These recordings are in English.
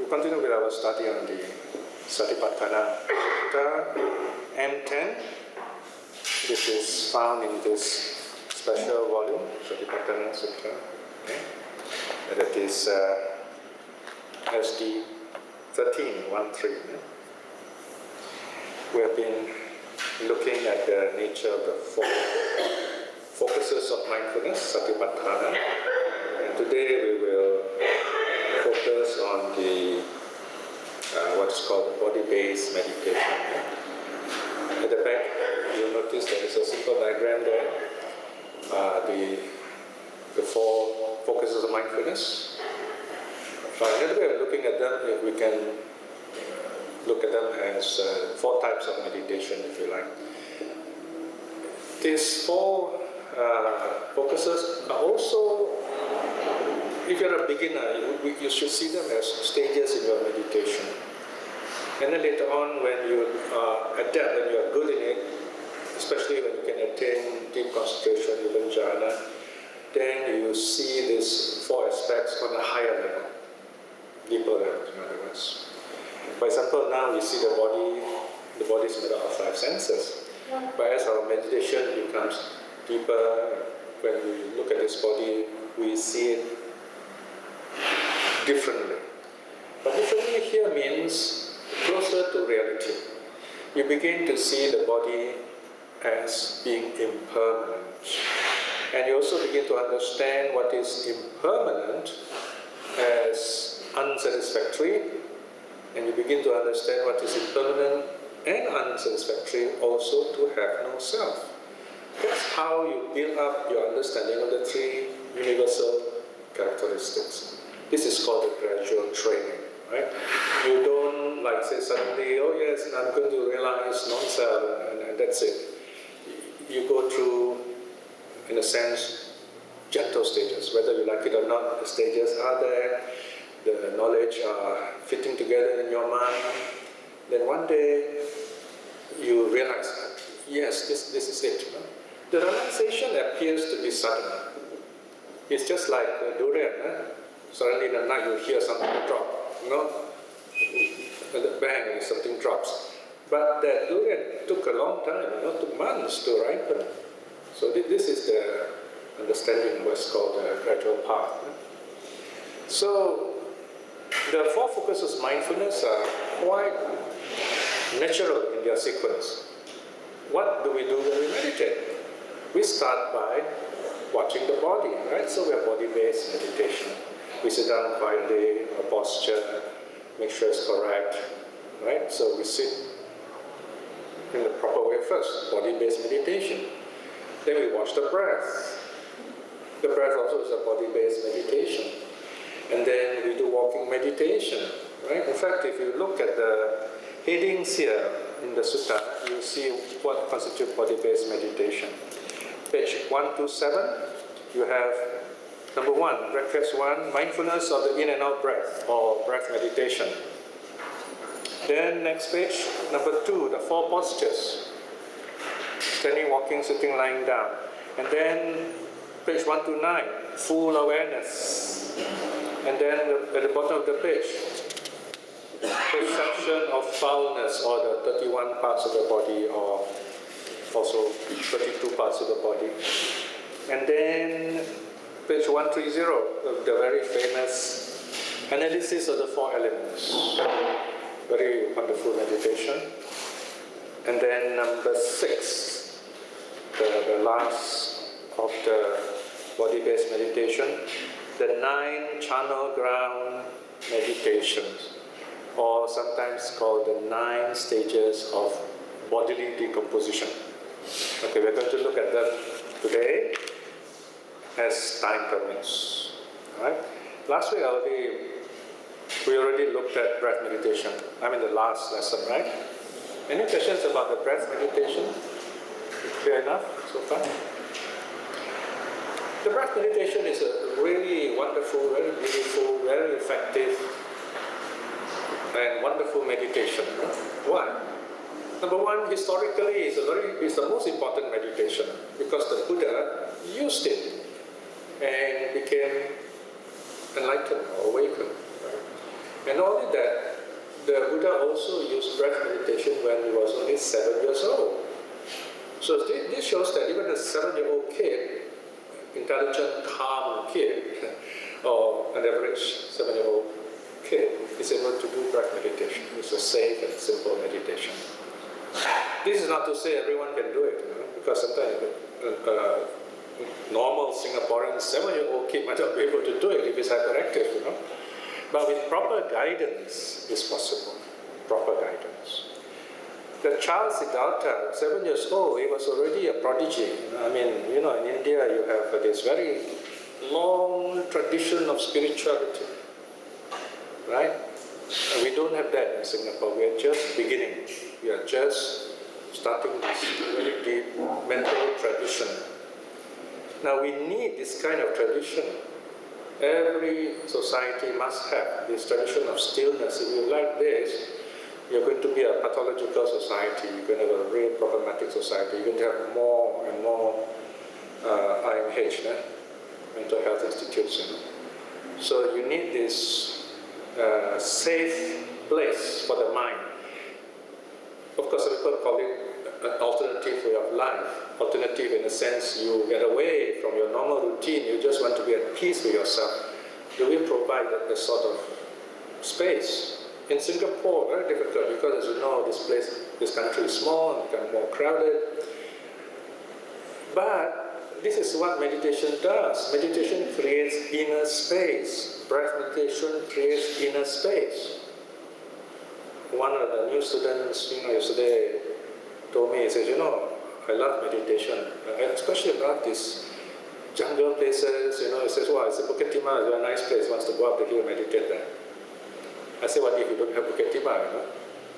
We continue with our study on the Satipatthana Sutta, M10. This is found in this special volume, Satipatthana Sutta. Okay? That is SD 13. We have been looking at the nature of the four focuses of mindfulness, Satipatthana, and today we will focus on the what's called the body-based meditation. At the back, you'll notice there is a simple diagram there. The four focuses of mindfulness. Another way of looking at them, if we can look at them as four types of meditation, if you like. These four focuses are also, if you're a beginner, you should see them as stages in your meditation. And then later on, when you are adept, when you are good in it, especially when you can attain deep concentration, even jhana, then you see these four aspects on a higher level, deeper level, in other words. For example, now we see the body is made up of five senses. But as our meditation becomes deeper, when we look at this body, we see it differently. But differently here means closer to reality. You begin to see the body as being impermanent. And you also begin to understand what is impermanent as unsatisfactory. And you begin to understand what is impermanent and unsatisfactory also to have no self. That's how you build up your understanding of the three universal characteristics. This is called a gradual training, right? You don't say suddenly, oh yes, I'm going to realize non-self and that's it. You go through, in a sense, gentle stages. Whether you like it or not, the stages are there. The knowledge are fitting together in your mind. Then one day, you realize, yes, this is it. The realization appears to be sudden. It's just like a durian. Suddenly in the night you hear something drop, and the bang, something drops. But that durian took a long time, took months to ripen. So this is the understanding what's called the gradual path. So the four focuses of mindfulness are quite natural in their sequence. What do we do when we meditate? We start by watching the body, right? So we have body-based meditation. We sit down quietly, our posture, make sure it's correct, right? So we sit in the proper way first, body-based meditation. Then we watch the breath. The breath also is a body-based meditation. And then we do walking meditation, right? In fact, if you look at the headings here in the sutta, you see what constitutes body-based meditation. Page 127, you have number 1, breakfast 1, mindfulness of the in and out breath, or breath meditation. Then next page, number 2, the four postures. Standing, walking, sitting, lying down. And then page 129, full awareness. And then at the bottom of the page, perception of foulness, or the 31 parts of the body, or also 32 parts of the body. And then page 130, the very famous analysis of the four elements. Very wonderful meditation. And then number 6, the last of the body-based meditation, the 9 charnel ground meditations, or sometimes called the 9 stages of bodily decomposition. Okay, we're going to look at them today as time permits. Right? Last week we already looked at breath meditation. The last lesson, right? Any questions about the breath meditation? Clear enough so far? The breath meditation is a really wonderful, very beautiful, very effective, and wonderful meditation. Why? Number 1, historically, it's the most important meditation because the Buddha used it and became enlightened or awakened. Right? And not only that, the Buddha also used breath meditation when he was only 7 years old. So this shows that even a 7-year-old kid, intelligent, calm kid, or an average 7-year-old kid, is able to do breath meditation. It's a safe and simple meditation. This is not to say everyone can do it, because sometimes normal Singaporean 7-year-old kid might not be able to do it if he's hyperactive, But with proper guidance, it's possible. Proper guidance. The child Siddhartha, 7 years old, he was already a prodigy. I mean, in India you have this very long tradition of spirituality, right? And we don't have that in Singapore. We are just beginning. We are just starting this very deep mental tradition. Now we need this kind of tradition. Every society must have this tradition of stillness. If you like this, you're going to be a pathological society. You're going to have a real problematic society. You're going to have more and more IMH, mental health institutes. So you need this safe place for the mind. Of course, people call it an alternative way of life. Alternative in the sense you get away from your normal routine. You just want to be at peace with yourself. Do we provide that sort of space? In Singapore, very difficult because, as you know, this country is small and become more crowded. But this is what meditation does. Meditation creates inner space. Breath meditation creates inner space. One of the new students, yesterday told me, he says, I love meditation. I especially love these jungle places. He says, wow, it's a Bukit Timah, it's a very nice place. He wants to go up the hill and meditate there. I say, what if you don't have Bukit Timah?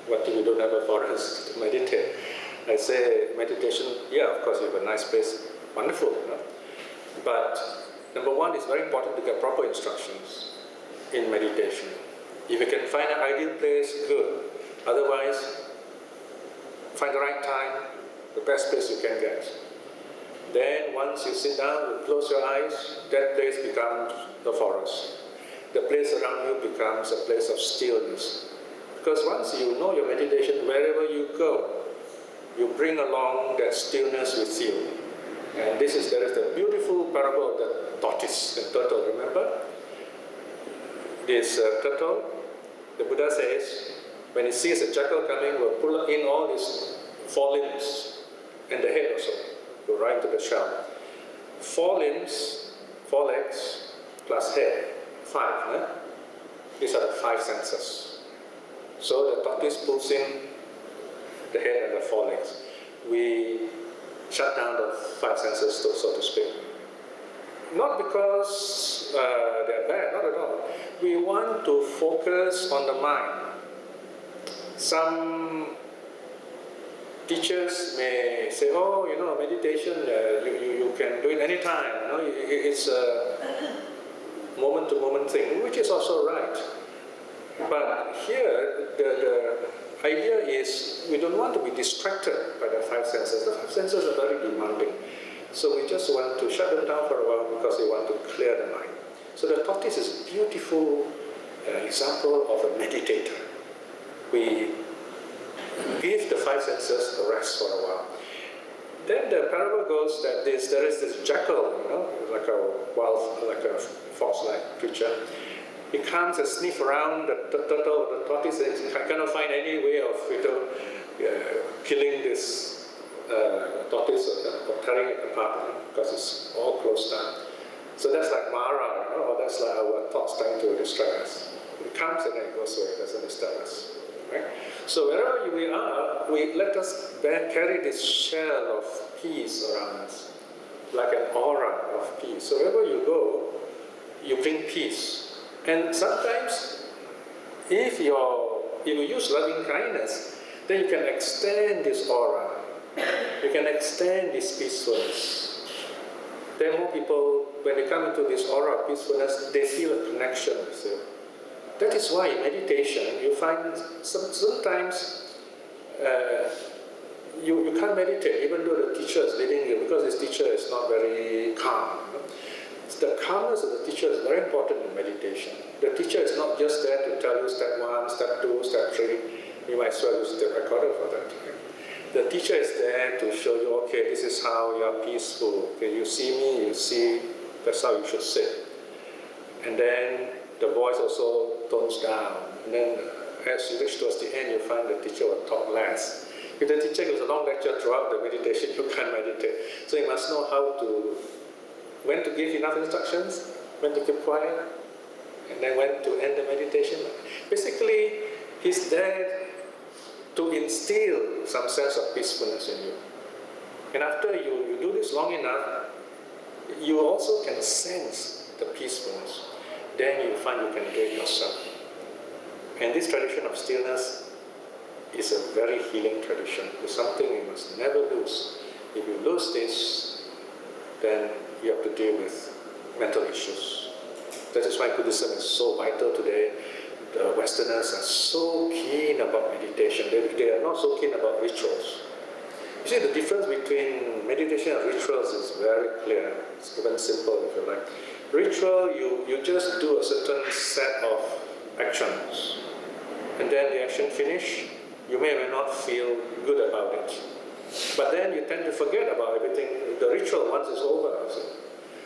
What if you don't have a forest to meditate? I say, meditation, yeah, of course, you have a nice place, wonderful. But number one, it's very important to get proper instructions in meditation. If you can find an ideal place, good. Otherwise, find the right time, the best place you can get. Then once you sit down, you close your eyes, that place becomes the forest. The place around you becomes a place of stillness. Because once you know your meditation, wherever you go, you bring along that stillness with you. And there is the beautiful parable of the tortoise and turtle, remember? This turtle, the Buddha says, when he sees a jackal coming, will pull in all his forelimbs and the head also, go right into the shell. 4 limbs, 4 legs, plus head, 5. These are the 5 senses. So the tortoise pulls in the head and the 4 legs. We shut down the 5 senses, so to speak. Not because they're bad, not at all. We want to focus on the mind. Some teachers may say, meditation, you can do it anytime. It's a moment-to-moment thing, which is also right. But here, the idea is we don't want to be distracted by the 5 senses. The 5 senses are very demanding. So we just want to shut them down for a while because we want to clear the mind. So the tortoise is a beautiful example of a meditator. We give the 5 senses a rest for a while. Then the parable goes that there is this jackal, like a fox-like creature. He comes and sniffs around the turtle or the tortoise and he cannot find any way of killing this tortoise or tearing it apart because it's all closed down. So that's like Mara, or that's like our thoughts trying to distract us. It comes and then it goes away, it doesn't disturb us. Right? So wherever we are, we let us carry this shell of peace around us, like an aura of peace. So wherever you go, you bring peace. And sometimes, if you use loving kindness, then you can extend this aura. You can extend this peacefulness. Then more people, when they come into this aura of peacefulness, they feel a connection with you. That is why in meditation, you find sometimes you can't meditate, even though the teacher is leading you, because this teacher is not very calm. The calmness of the teacher is very important in meditation. The teacher is not just there to tell you step 1, step 2, step 3. You might as well use the recorder for that. The teacher is there to show you, okay, this is how you are peaceful. Okay, you see me, you see, that's how you should sit. And then the voice also tones down. And then as you reach towards the end, you find the teacher will talk less. If the teacher gives a long lecture throughout the meditation, you can't meditate. So you must know when to give enough instructions, when to keep quiet, and then when to end the meditation. Basically, he's there to instill some sense of peacefulness in you. And after you do this long enough, you also can sense the peacefulness. Then you find you can do it yourself. And this tradition of stillness is a very healing tradition. It's something you must never lose. If you lose this, then you have to deal with mental issues. That is why Buddhism is so vital today. The Westerners are so keen about meditation. They are not so keen about rituals. You see, the difference between meditation and rituals is very clear. It's even simple if you like. Ritual, you just do a certain set of actions. And then the action finish, you may or may not feel good about it. But then you tend to forget about everything. The ritual once is over.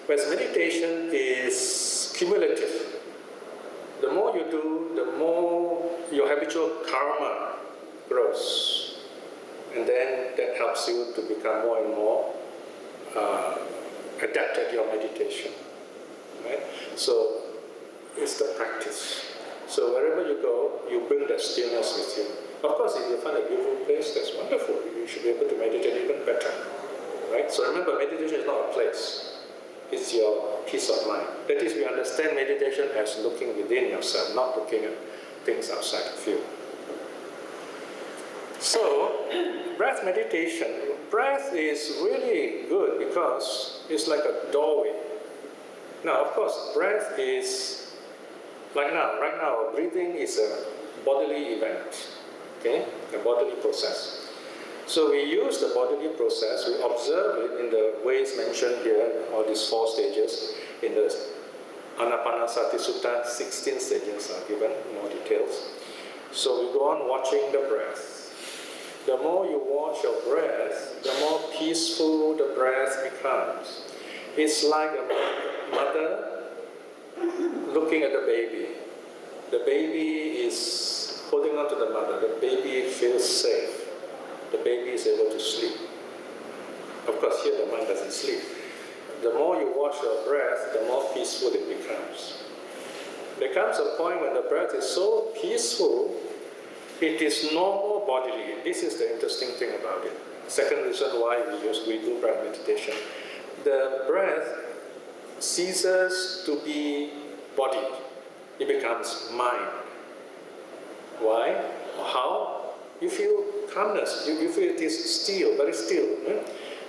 Whereas meditation is cumulative. The more you do, the more your habitual karma grows. And then that helps you to become more and more adept at your meditation. Right? So it's the practice. So wherever you go, you bring that stillness with you. Of course, if you find a beautiful place, that's wonderful. You should be able to meditate even better. Right? So remember, meditation is not a place. It's your peace of mind. That is, we understand meditation as looking within yourself, not looking at things outside of you. So, breath meditation. Breath is really good because it's like a doorway. Now, of course, breath is like now. Right now, breathing is a bodily event, okay? A bodily process. So we use the bodily process, we observe it in the ways mentioned here, all these 4 stages. In the Anapanasati Sutta, 16 stages are given, more details. So we go on watching the breath. The more you watch your breath, the more peaceful the breath becomes. It's like a mother looking at the baby. The baby is holding on to the mother. The baby feels safe. The baby is able to sleep. Of course, here the mind doesn't sleep. The more you watch your breath, the more peaceful it becomes. There comes a point when the breath is so peaceful, it is no more bodily. This is the interesting thing about it. Second reason why we do breath meditation. The breath ceases to be body. It becomes mind. Why? Or how? You feel calmness, you feel it is still, very still.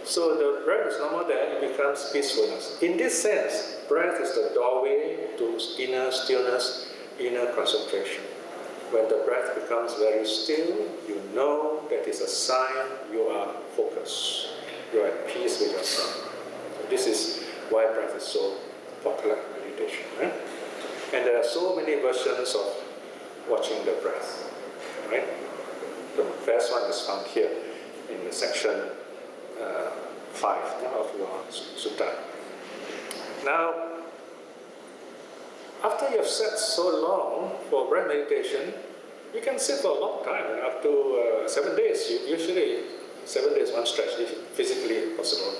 So the breath is no more there, it becomes peacefulness. In this sense, breath is the doorway to inner stillness, inner concentration. When the breath becomes very still, you know that is a sign you are focused. You are at peace with yourself. So this is why breath is so popular in meditation. Right? And there are so many versions of watching the breath. Right? The first one is found here in the section 5 of your sutta. Now, after you have sat so long for breath meditation, you can sit for a long time, up to 7 days. Usually 7 days, one stretch, is physically possible.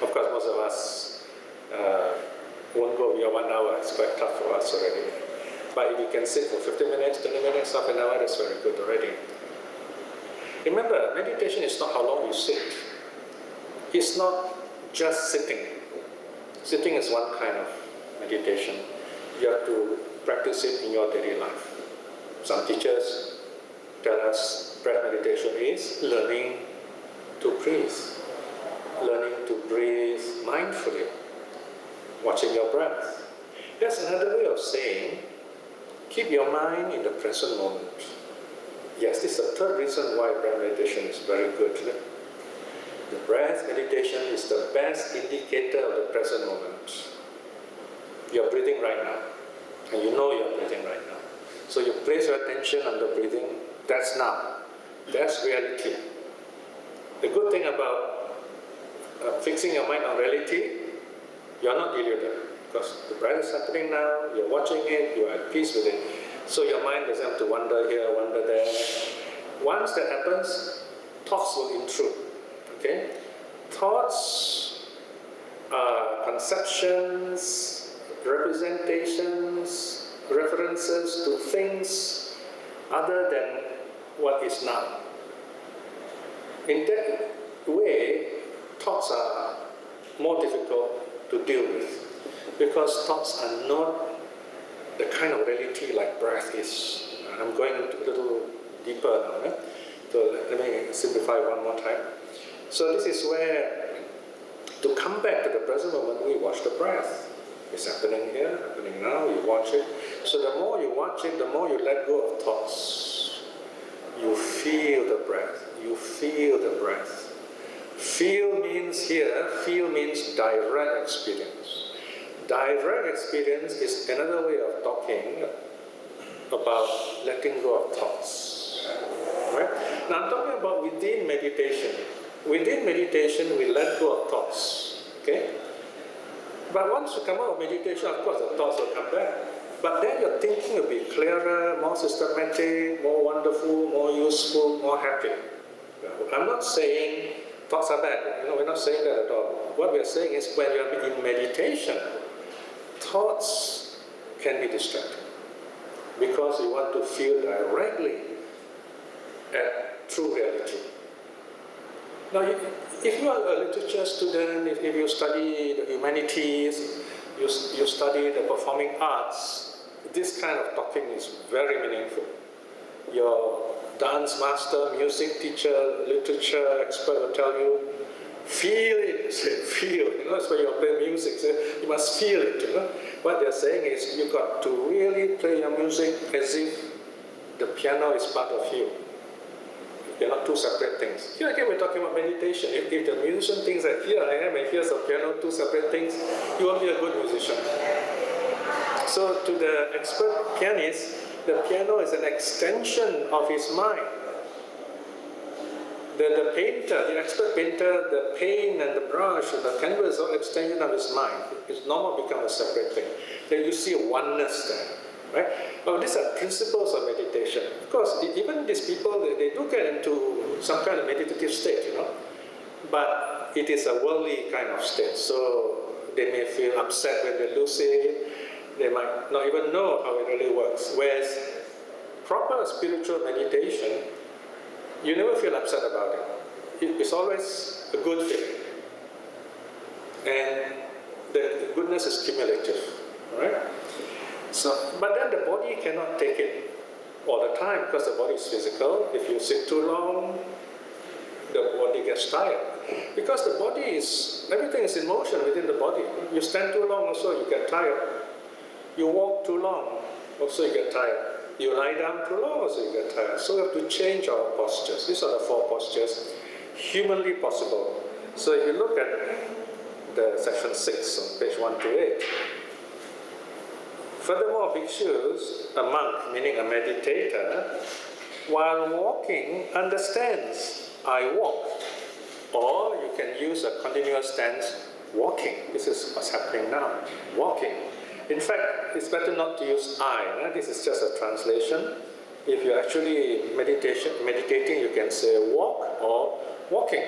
Of course, most of us won't go beyond 1 hour. It's quite tough for us already. But if you can sit for 15 minutes, 20 minutes, half an hour, that's very good already. Remember, meditation is not how long you sit. It's not just sitting. Sitting is one kind of meditation. You have to practice it in your daily life. Some teachers tell us breath meditation is learning to breathe. Learning to breathe mindfully. Watching your breath. That's another way of saying, keep your mind in the present moment. Yes, this is the third reason why breath meditation is very good. The breath meditation is the best indicator of the present moment. You're breathing right now, and you know you're breathing right now. So you place your attention on the breathing, that's now. That's reality. The good thing about fixing your mind on reality, you're not deluded. Because the breath is happening now, you're watching it, you're at peace with it. So your mind doesn't have to wander here, wander there. Once that happens, thoughts will intrude. Okay? Thoughts are conceptions, representations, references to things other than what is now. In that way, thoughts are more difficult to deal with because thoughts are not the kind of reality like breath is. I'm going a little deeper now. So let me simplify one more time. So this is where, to come back to the present moment, we watch the breath. It's happening here, happening now, you watch it. So the more you watch it, the more you let go of thoughts. You feel the breath. You feel the breath. Feel means direct experience. Direct experience is another way of talking about letting go of thoughts. Right? Now I'm talking about within meditation. Within meditation, we let go of thoughts. Okay? But once you come out of meditation, of course, the thoughts will come back. But then your thinking will be clearer, more systematic, more wonderful, more useful, more happy. I'm not saying thoughts are bad. We're not saying that at all. What we're saying is when you are in meditation, thoughts can be distracting because you want to feel directly at true reality. Now, if you are a literature student, if you study the humanities, you study the performing arts, this kind of talking is very meaningful. Your dance master, music teacher, literature expert will tell you, feel it, say, feel. That's why you play music, say, you must feel it. What they're saying is you've got to really play your music as if the piano is part of you. They're not two separate things. Here again, we're talking about meditation. If the musician thinks that here I am and here's the piano, two separate things, you won't be a good musician. So to the expert pianist, the piano is an extension of his mind. The painter, the expert painter, the paint and the brush and the canvas are extension of his mind. It's no more become a separate thing. Then you see a oneness there. Right? Well, these are principles of meditation. Of course, even these people, they do get into some kind of meditative state, but it is a worldly kind of state. So they may feel upset when they lose it. They might not even know how it really works. Whereas proper spiritual meditation, you never feel upset about it. It's always a good feeling. And the goodness is cumulative. Right? So, but then the body cannot take it all the time because the body is physical. If you sit too long, the body gets tired. Because the body is, everything is in motion within the body. You stand too long also, you get tired. You walk too long, also you get tired. You lie down too long, also you get tired. So we have to change our postures. These are the 4 postures, humanly possible. So if you look at the section 6 on page 128, furthermore, bhikshus, a monk, meaning a meditator, while walking understands, I walk. Or you can use a continuous tense, walking. This is what's happening now, walking. In fact, it's better not to use I. This is just a translation. If you're actually meditating, you can say walk or walking.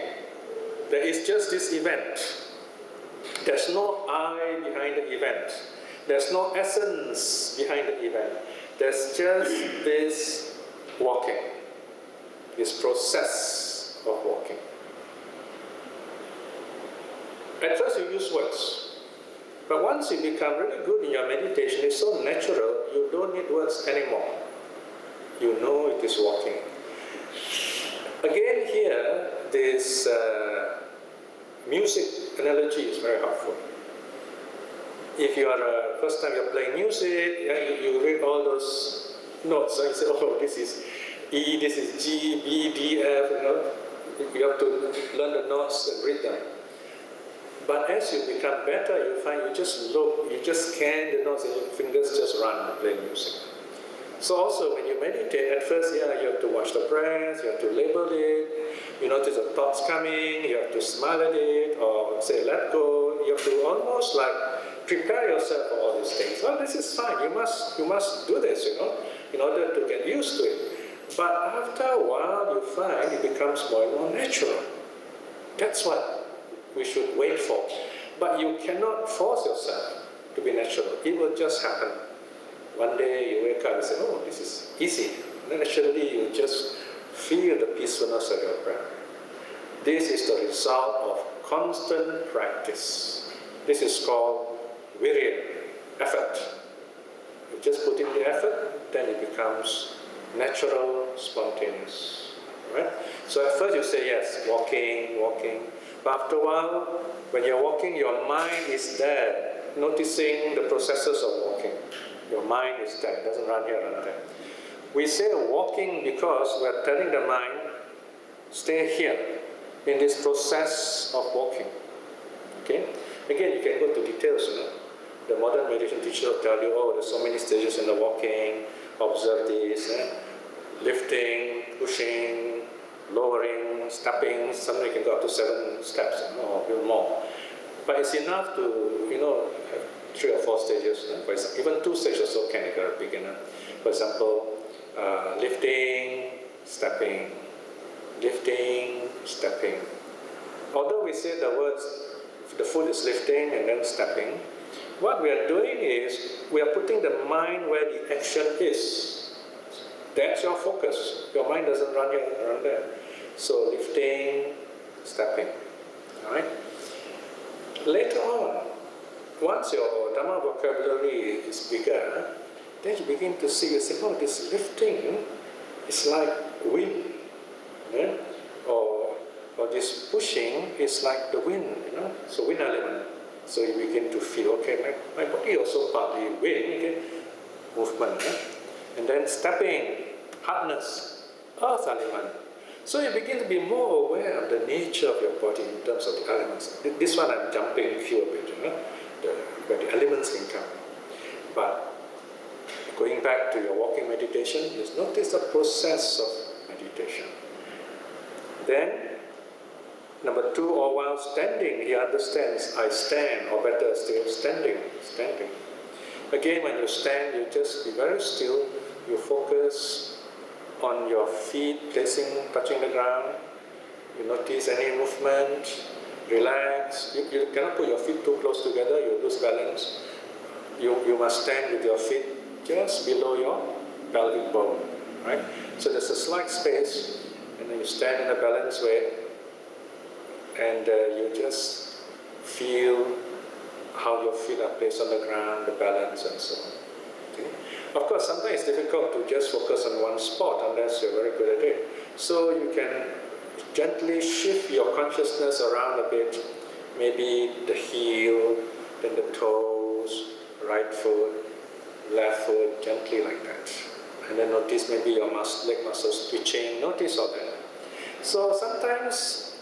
There is just this event. There's no I behind the event. There's no essence behind the event. There's just this walking, this process of walking. At first you use words. But once you become really good in your meditation, it's so natural, you don't need words anymore. You know it is walking. Again here, this music analogy is very helpful. If you are first time you're playing music, you read all those notes, so you say, oh, this is E, this is G, B, D, F, You have to learn the notes and read them. But as you become better, you find you just look, you just scan the notes and your fingers just run and play music. So also when you meditate, at first, you have to watch the breath, you have to label it, you notice the thoughts coming, you have to smile at it, or say let go, you have to almost like prepare yourself for all these things. Oh, this is fine, you must do this, in order to get used to it. But after a while, you find it becomes more and more natural. That's what we should wait for. But you cannot force yourself to be natural. It will just happen. One day you wake up and say, oh, this is easy. And then naturally you just feel the peacefulness of your breath. This is the result of constant practice. This is called virya, effort. You just put in the effort, then it becomes natural, spontaneous. Right? So at first you say yes, walking. But after a while, when you're walking, your mind is there, noticing the processes of walking. Your mind is there, it doesn't run here, run there. We say walking because we're telling the mind, stay here, in this process of walking. Okay? Again, you can go to details, The modern meditation teacher will tell you, oh, there's so many stages in the walking, observe this, lifting, pushing, lowering, stepping, sometimes you can go up to 7 steps or a little more. But it's enough to, have 3 or 4 stages. For example, even 2 stages also can for a beginner. For example, lifting, stepping, lifting, stepping. Although we say the words, the foot is lifting and then stepping, what we are doing is we are putting the mind where the action is. That's your focus. Your mind doesn't run here, run there. So lifting, stepping. Alright? Later on, once your Dhamma vocabulary is bigger, then you begin to see, you say, oh, this lifting is like wind. Or this pushing is like the wind, so wind element. So you begin to feel, okay, my body also partly wind, movement. And then stepping, hardness, earth element. So you begin to be more aware of the nature of your body in terms of the elements. This one I'm jumping few a bit, where the elements can come. But going back to your walking meditation, just notice the process of meditation. Then, number 2, or while standing, he understands, I stand, or better still, standing. Again, when you stand, you just be very still, you focus on your feet, touching the ground. You notice any movement, relax. You cannot put your feet too close together, you lose balance. You must stand with your feet just below your pelvic bone, right? So there's a slight space, and then you stand in a balanced way, and you just feel how your feet are placed on the ground, the balance, and so on. Okay? Of course, sometimes it's difficult to just focus on one spot unless you're very good at it. So you can gently shift your consciousness around a bit, maybe the heel, then the toes, right foot, left foot, gently like that. And then notice maybe your leg muscles twitching, notice all that. So sometimes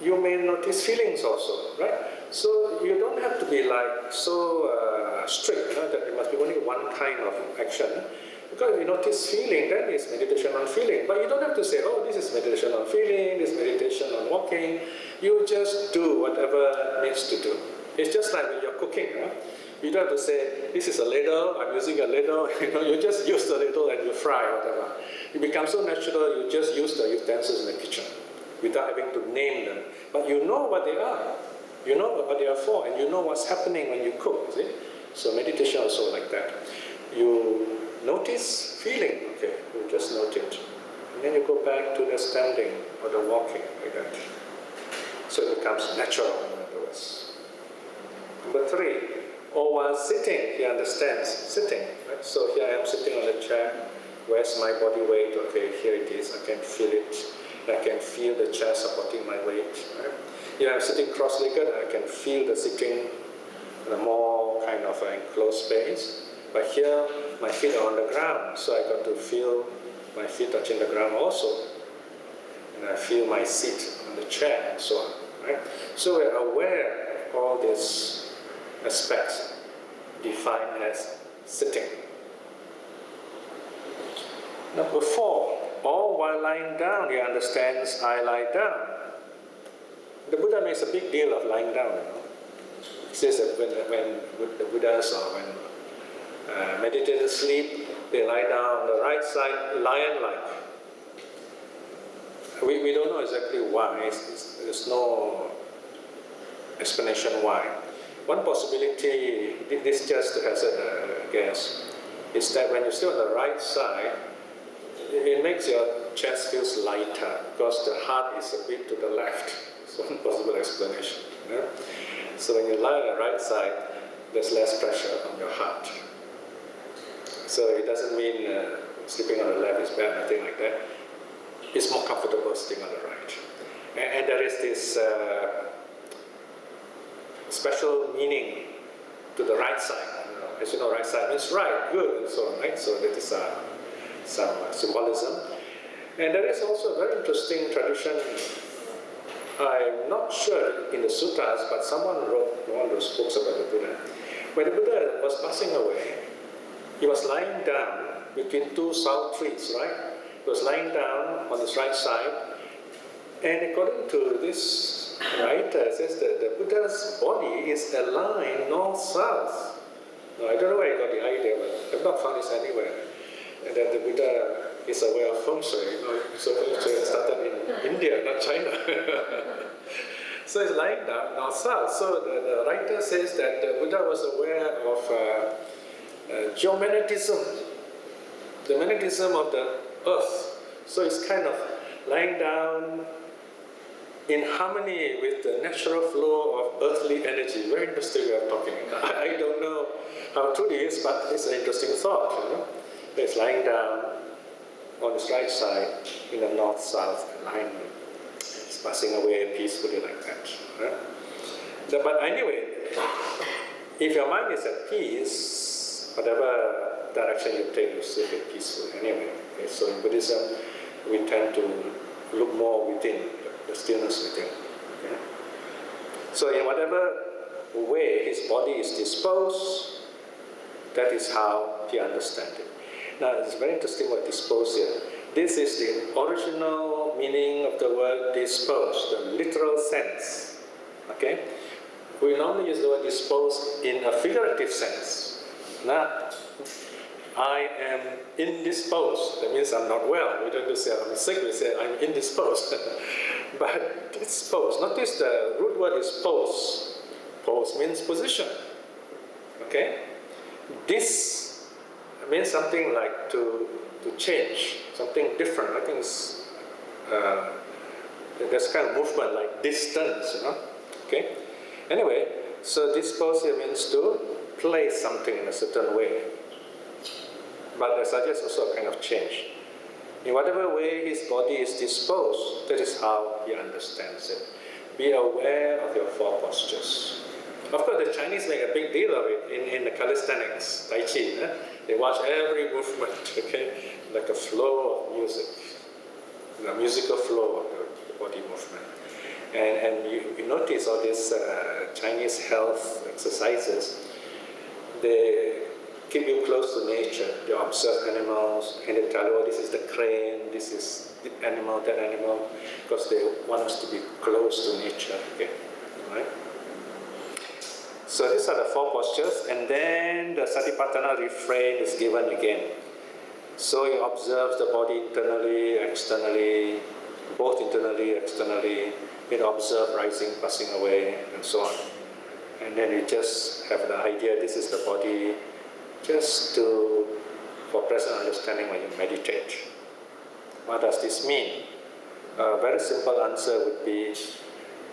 you may notice feelings also, right? So you don't have to be like so strict, that there must be only one kind of action. Because if you notice feeling, then it's meditation on feeling. But you don't have to say, oh, this is meditation on feeling, this is meditation on walking. You just do whatever needs to do. It's just like when you're cooking. You don't have to say, this is a ladle, I'm using a ladle. You just use the ladle and you fry, whatever. It becomes so natural, you just use the utensils in the kitchen without having to name them. But you know what they are. You know what they are for, and you know what's happening when you cook, see? So meditation also like that. You notice feeling, okay, you just note it. And then you go back to the standing or the walking, like that. So it becomes natural, in other words. Number 3, or while sitting, he understands, sitting. Right? So here I am sitting on the chair. Where's my body weight? Okay, here it is, I can feel it. I can feel the chair supporting my weight. Right? Here I'm sitting cross-legged, I can feel the sitting in a more kind of enclosed space. But here, my feet are on the ground, so I got to feel my feet touching the ground also. And I feel my seat on the chair and so on. Right? So we're aware all these aspects defined as sitting. Number 4, all while lying down, he understands I lie down. The Buddha makes a big deal of lying down. He says that when the Buddhas or when meditators sleep, they lie down on the right side, lion-like. We don't know exactly why. There's no explanation why. One possibility, this just as a guess, is that when you sit on the right side, it makes your chest feels lighter because the heart is a bit to the left. It's one possible explanation. Yeah? So when you lie on the right side, there's less pressure on your heart. So it doesn't mean sleeping on the left is bad, nothing like that. It's more comfortable sitting on the right. And there is this special meaning to the right side. As you know, right side means right, good, and so on, right? So that is some symbolism. And there is also a very interesting tradition. I'm not sure in the suttas, but someone wrote one of those books about the Buddha. When the Buddha was passing away, he was lying down between two sal trees, right? He was lying down on his right side, and according to this writer, it says that the Buddha's body is aligned north-south. Now, I don't know where he got the idea, but I've not found this anywhere. And that the Buddha is aware of feng shui. So feng shui started in India, not China. So he's lying down north-south. So the writer says that the Buddha was aware of geomagnetism, the magnetism of the earth. So he's kind of lying down in harmony with the natural flow of earthly energy. Very interesting way of talking. I don't know how true it is, but it's an interesting thought. He's lying down on his right side in a north-south alignment. He's passing away peacefully like that. Right? But anyway, if your mind is at peace, whatever direction you take, you still get peaceful anyway. Okay? So in Buddhism, we tend to look more within, the stillness within. Okay? So in whatever way his body is disposed, that is how he understands it. Now, it's very interesting what dispose here. This is the original meaning of the word dispose, the literal sense. Okay? We normally use the word dispose in a figurative sense. Now, I am indisposed. That means I'm not well. We don't just say I'm sick, we say I'm indisposed. But disposed. Notice the root word is pose. Pose means position. Okay? This means something like to change, something different. I think it's, there's kind of movement like distance, Okay? Anyway, so dispose here means to place something in a certain way. But there suggests also a kind of change. In whatever way his body is disposed, that is how he understands it. Be aware of your 4 postures. Of course, the Chinese make a big deal of it in the calisthenics, Tai Chi. They watch every movement, okay, like a flow of music, the musical flow of the body movement. And you notice all these Chinese health exercises, they keep you close to nature. They observe animals, and they tell you, oh, this is the crane, this is the animal, that animal, because they want us to be close to nature, okay, right? So these are the 4 postures, and then the Satipatthana refrain is given again. So you observe the body internally, externally, both internally, externally. You observe rising, passing away, and so on. And then you just have the idea, this is the body, just for present understanding when you meditate. What does this mean? A very simple answer would be,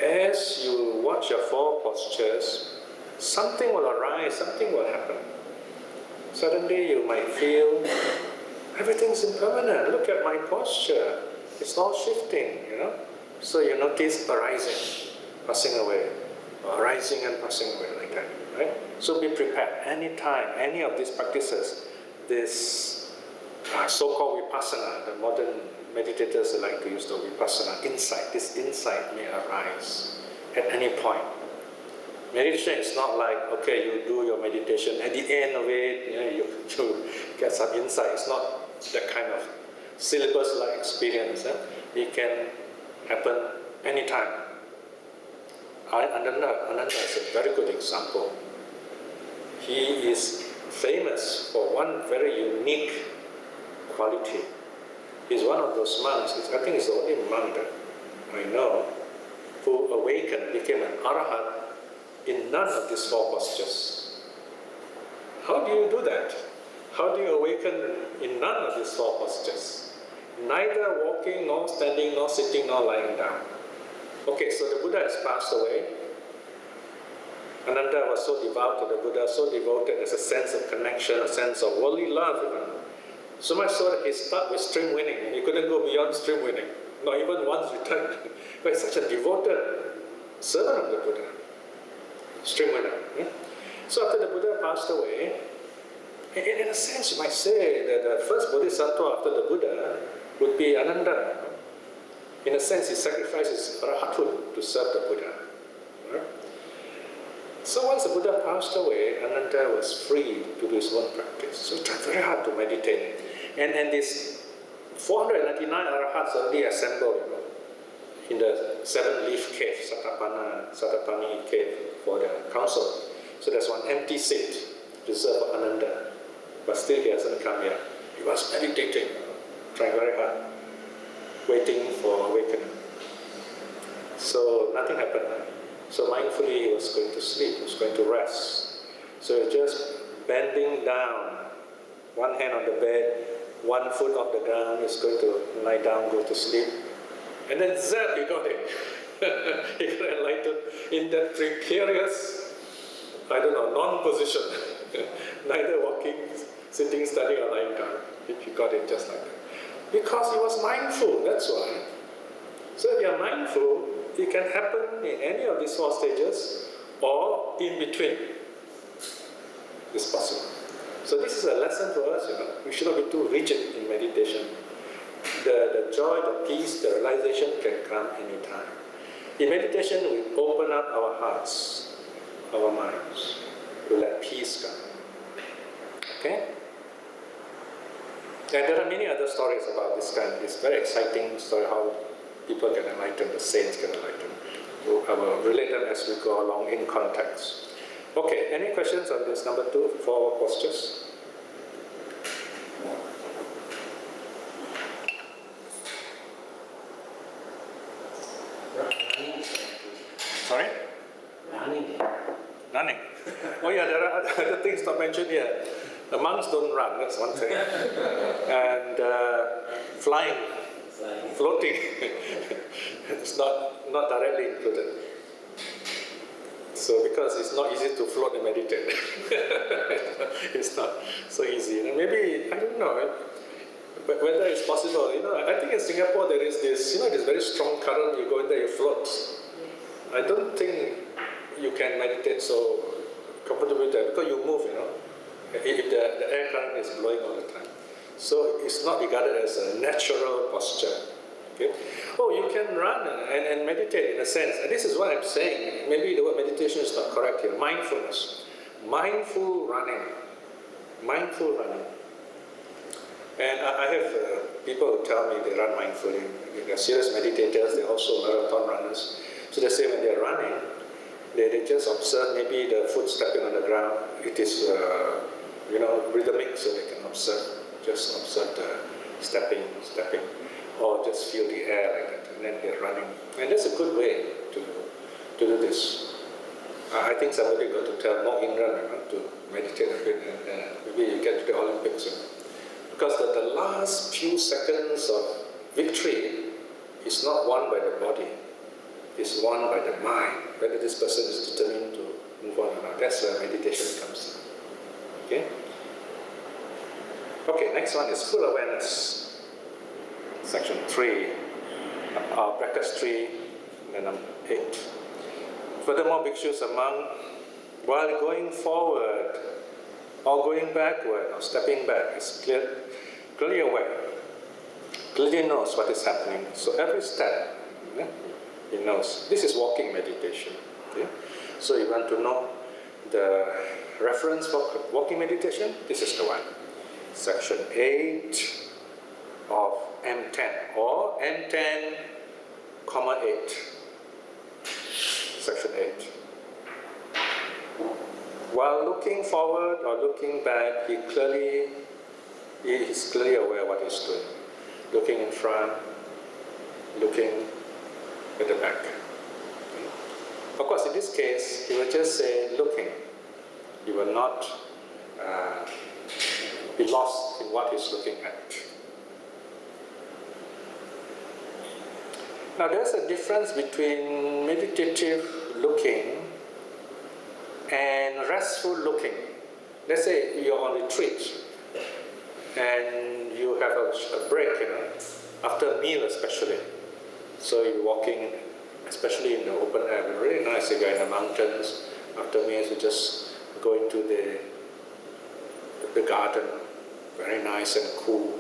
as you watch your 4 postures, something will arise, something will happen. Suddenly you might feel, everything's impermanent, look at my posture, it's all shifting, So you notice arising, passing away, arising and passing away like that, right? So be prepared, anytime, any of these practices, this so-called vipassana, the modern meditators like to use the vipassana insight, this insight may arise at any point. Meditation is not like, okay, you do your meditation, at the end of it, you get some insight. It's not that kind of syllabus-like experience. It can happen anytime. Ananda is a very good example. He is famous for one very unique quality. He's one of those monks, I think he's the only monk that I know, who awakened, became an arahat in none of these four postures. How do you do that? How do you awaken in none of these four postures? Neither walking, nor standing, nor sitting, nor lying down. Okay, so the Buddha has passed away. Ananda was so devout to the Buddha, so devoted, there's a sense of connection, a sense of worldly love. So much so that he stuck with stream winning. He couldn't go beyond stream winning, not even once returned. But he's such a devoted servant of the Buddha. Stream winner. So after the Buddha passed away, in a sense you might say that the first bodhisattva after the Buddha would be Ananda. In a sense, he sacrificed his arahathood to serve the Buddha. So once the Buddha passed away, Ananda was free to do his own practice. So he tried very hard to meditate. And these 499 arahats already assembled in the seven-leaf cave, Satipatthana cave for the council. So there's one empty seat reserved for Ananda. But still he hasn't come yet. He was meditating, trying very hard, waiting for awakening. So nothing happened. So mindfully he was going to sleep, he was going to rest. So he just bending down, one hand on the bed, one foot off the ground, he's going to lie down, go to sleep. And then zap, he got it. He got enlightened in that precarious, non-position. Neither walking, sitting, standing, or lying down. He got it just like that. Because he was mindful, that's why. So if you're mindful, it can happen in any of these four stages or in between. It's possible. So this is a lesson for us, We should not be too rigid in meditation. The joy, the peace, the realization can come anytime. In meditation, we open up our hearts, our minds, to let peace come. Okay? And there are many other stories about this kind. It's very exciting story how people get enlightened, the saints get enlightened. I will relate them as we go along in context. Okay, any questions on this number 2, 4 postures? Sorry? Running. Oh yeah, there are other things not mentioned here. The monks don't run, that's one thing. And flying, floating, it's not directly included. So because it's not easy to float and meditate. It's not so easy. And maybe, I don't know, but whether it's possible, I think in Singapore there is this, this very strong current, you go in there, you float. I don't think you can meditate so comfortably there because you move, if the air current is blowing all the time. So it's not regarded as a natural posture. Okay? Oh, you can run and meditate in a sense. And this is what I'm saying. Maybe the word meditation is not correct here. Mindfulness. Mindful running. Mindful running. And I have people who tell me they run mindfully. They're serious meditators, they're also marathon runners. So they say when they're running, they just observe maybe the foot stepping on the ground. It is, rhythmic, so they can just observe the stepping, or just feel the air like that, and then they're running. And that's a good way to do this. I think somebody got to tell Mo Inran to meditate a bit, and maybe you get to the Olympics. Because the last few seconds of victory is not won by the body. Is won by the mind, whether this person is determined to move on or not. That's where meditation comes in. Okay? Okay, next one is full awareness. Section 3, brackets 3, and then 8. Furthermore, bhikshus among, while going forward, or going backward, or stepping back, is clearly aware, clearly knows what is happening. So every step, he knows. This is walking meditation. Okay? So you want to know the reference for walking meditation? This is the one. Section 8 of M10 or M10, 8. Section 8. While looking forward or looking back, he is clearly aware of what he's doing. Looking in front, looking at the back. Of course, in this case, he will just say looking. He will not be lost in what he's looking at. Now, there's a difference between meditative looking and restful looking. Let's say you're on retreat and you have a break, after a meal especially. So you're walking, especially in the open air, really nice. You go in the mountains. After meals, you just go into the garden, very nice and cool.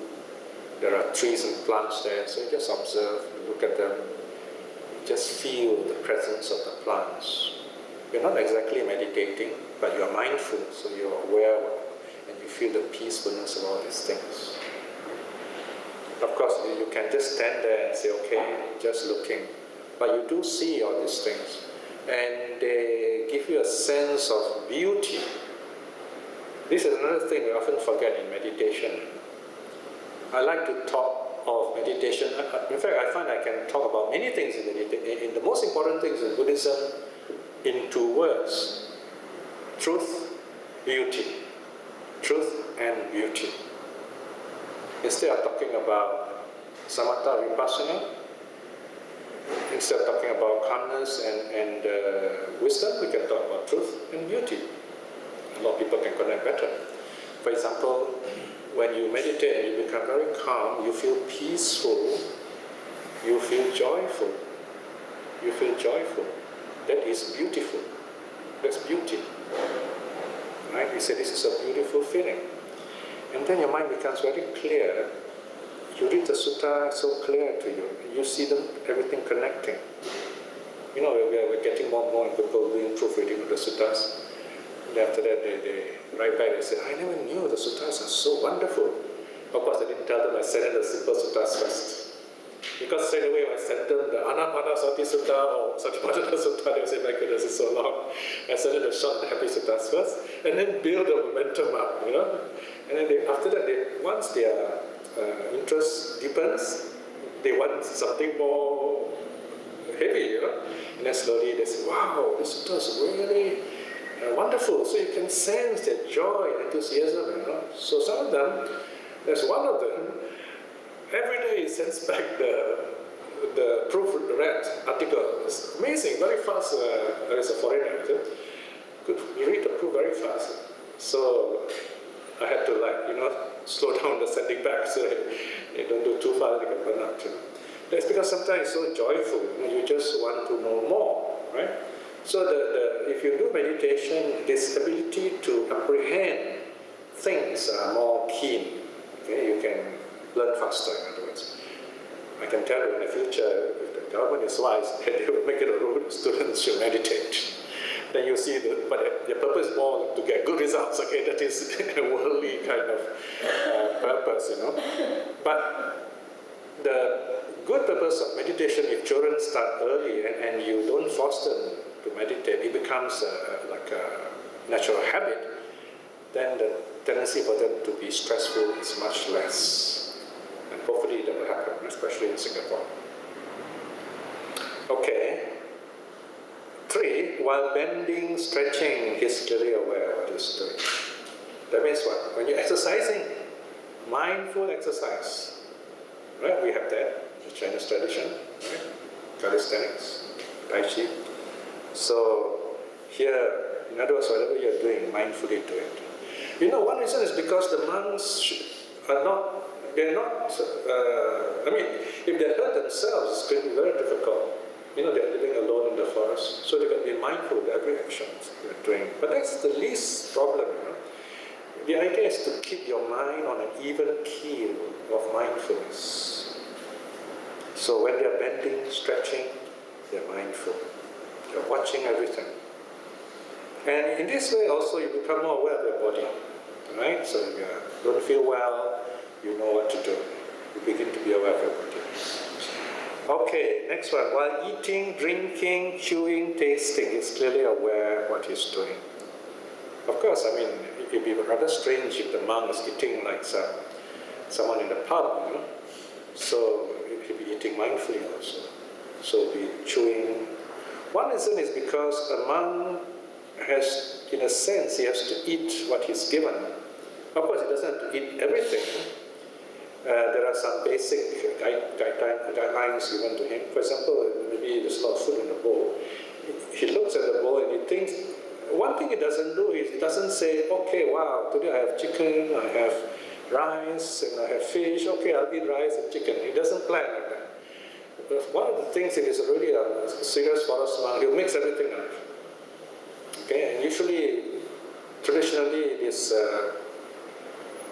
There are trees and plants there, so you just observe, look at them, just feel the presence of the plants. You're not exactly meditating, but you're mindful, so you're aware and you feel the peacefulness of all these things. Of course, you can just stand there and say, okay, just looking. But you do see all these things, and they give you a sense of beauty. This is another thing we often forget in meditation. I like to talk of meditation. In fact, I find I can talk about many things in meditation. In the most important things in Buddhism, in 2 words: truth, beauty. Truth and beauty. Instead of talking about samatha vipassana, instead of talking about calmness and wisdom, we can talk about truth and beauty. A lot of people can connect better. For example, when you meditate and you become very calm, you feel peaceful, you feel joyful. You feel joyful. That is beautiful. That's beauty. Right? You say this is a beautiful feeling. And then your mind becomes very clear. You read the sutta so clear to you. You see them, everything connecting. We're getting more and more people doing proofreading of the suttas. And after that, they write back and say, I never knew the suttas are so wonderful. Of course, I didn't tell them I sent them the simple suttas first. Because straight away, when I sent them the Anapanasati Sutta or Satipatthana Sutta, they would say, my goodness, it's so long. I sent them the short and happy suttas first, and then build the momentum up, And then after that, once their interest deepens, they want something more heavy, And then slowly they say, wow, this sutta is really wonderful. So you can sense their joy and enthusiasm, So some of them, there's one of them, every day he sends back the proofread article. It's amazing, very fast. There is a foreigner, could read the proof very fast. So I had to slow down the sending back so they don't do too fast, they can burn out. That's because sometimes it's so joyful, you just want to know more, right? So if you do meditation, this ability to apprehend things are more keen. Okay? You can learn faster, in other words. I can tell you in the future, if the government is wise, they will make it a rule students should meditate. Then you see, but the purpose is more to get good results, okay? That is a worldly kind of purpose, But the good purpose of meditation, if children start early and you don't force them to meditate, it becomes like a natural habit, then the tendency for them to be stressful is much less. And hopefully that will happen, especially in Singapore. Okay. 3, while bending, stretching, he's clearly aware of what he's doing. That means what? When you're exercising, mindful exercise, right? We have that, the Chinese tradition, right? Calisthenics, Tai Chi. So here, in other words, whatever you're doing, mindfully do it. One reason is because the monks are not, if they hurt themselves, it's going to be very difficult. They're living alone in the forest, so they're going to be mindful of every action they're doing. But that's the least problem, The idea is to keep your mind on an even keel of mindfulness. So when they're bending, stretching, they're mindful. You're watching everything. And in this way also you become more aware of your body. Right? So if you don't feel well, you know what to do. You begin to be aware of your body. Okay, next one. While eating, drinking, chewing, tasting, he's clearly aware what he's doing. Of course, I mean, it would be rather strange if the monk is eating like someone in the pub, you know? So he'll be eating mindfully also. So he'll be chewing. One reason is because a monk has, in a sense, he has to eat what he's given. Of course, he doesn't have to eat everything. There are some basic guidelines given to him. For example, maybe there's a lot of food in the bowl. He looks at the bowl and he thinks, one thing he doesn't do is he doesn't say, okay, wow, today I have chicken, I have rice, and I have fish, okay, I'll eat rice and chicken. He doesn't plan like that. But one of the things, if he's really a serious forest monk, he'll mix everything up. Okay, and usually, traditionally, these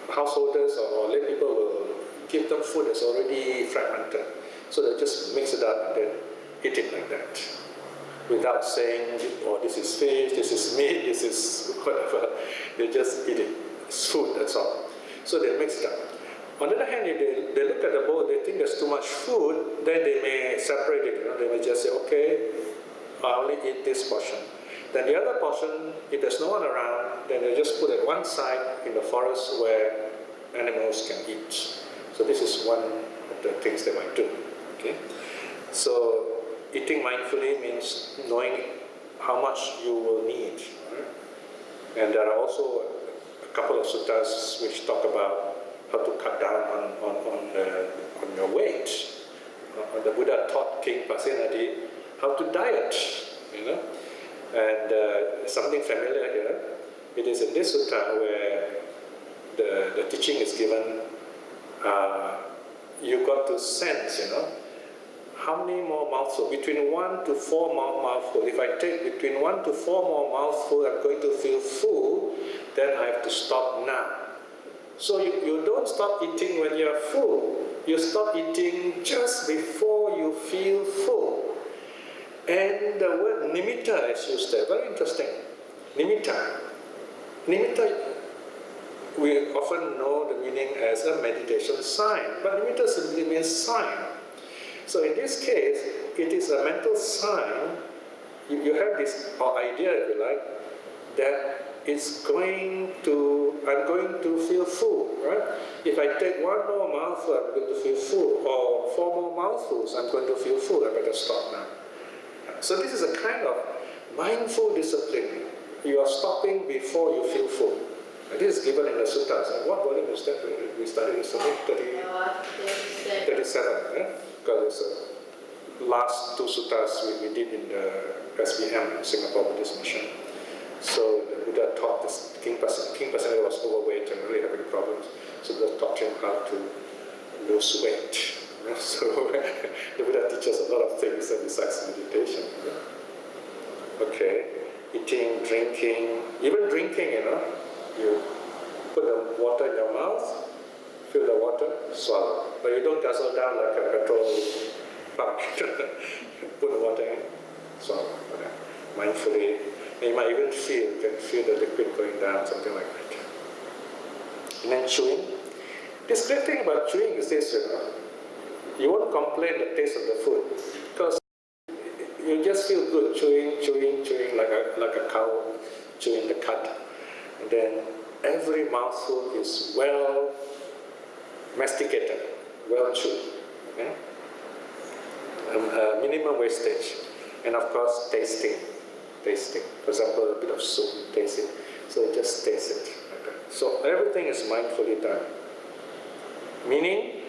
householders or lay people will give them food that's already fragmented. So they just mix it up and then eat it like that. Without saying, oh, this is fish, this is meat, this is whatever. They just eat it. It's food, that's all. So they mix it up. On the other hand, if they look at the bowl, they think there's too much food, then they may separate it. You know? They may just say, okay, I only eat this portion. Then the other portion, if there's no one around, then they just put it one side in the forest where animals can eat. So this is one of the things they might do. Okay? So eating mindfully means knowing how much you will need. Right? And there are also a couple of suttas which talk about how to cut down on your weight. The Buddha taught King Pasenadi how to diet, you know. And something familiar here, it is in this sutta where the teaching is given, you got to sense, you know, how many more mouthfuls, between 1 to 4 more mouthfuls. If I take between 1 to 4 more mouthfuls, I'm going to feel full, then I have to stop now. So you don't stop eating when you're full. You stop eating just before you feel full. And the word nimitta is used there, very interesting. Nimitta. Nimitta, we often know the meaning as a meditation sign, but nimitta simply means sign. So in this case, it is a mental sign. You have this idea, if you like, that I'm going to feel full, right? If I take 1 more mouthful, I'm going to feel full, or 4 more mouthfuls, I'm going to feel full, I better stop now. So this is a kind of mindful discipline. You are stopping before you feel full. And this is given in the suttas. And what volume is that? We studied recently, 37, yeah? Because it's the last 2 suttas we did in the SBM, Singapore Buddhist Mission. So the Buddha taught this, King Pasenadi was overweight and really having problems. So the Buddha taught him how to lose weight. So the Buddha teaches a lot of things besides meditation. Okay, eating, drinking, even drinking, you know, you put the water in your mouth, fill the water, swallow. But you don't guzzle down like a petrol pump. Put the water in, swallow. Okay. Mindfully. And you might even you can feel the liquid going down, something like that. And then chewing. This great thing about chewing is this, you know, you won't complain the taste of the food because you just feel good chewing like a cow chewing the cud. And then every mouthful is well masticated, well chewed. Okay? Minimum wastage. And of course, tasting. For example, a bit of soup, taste it. So you just taste it. Okay. So everything is mindfully done. Meaning,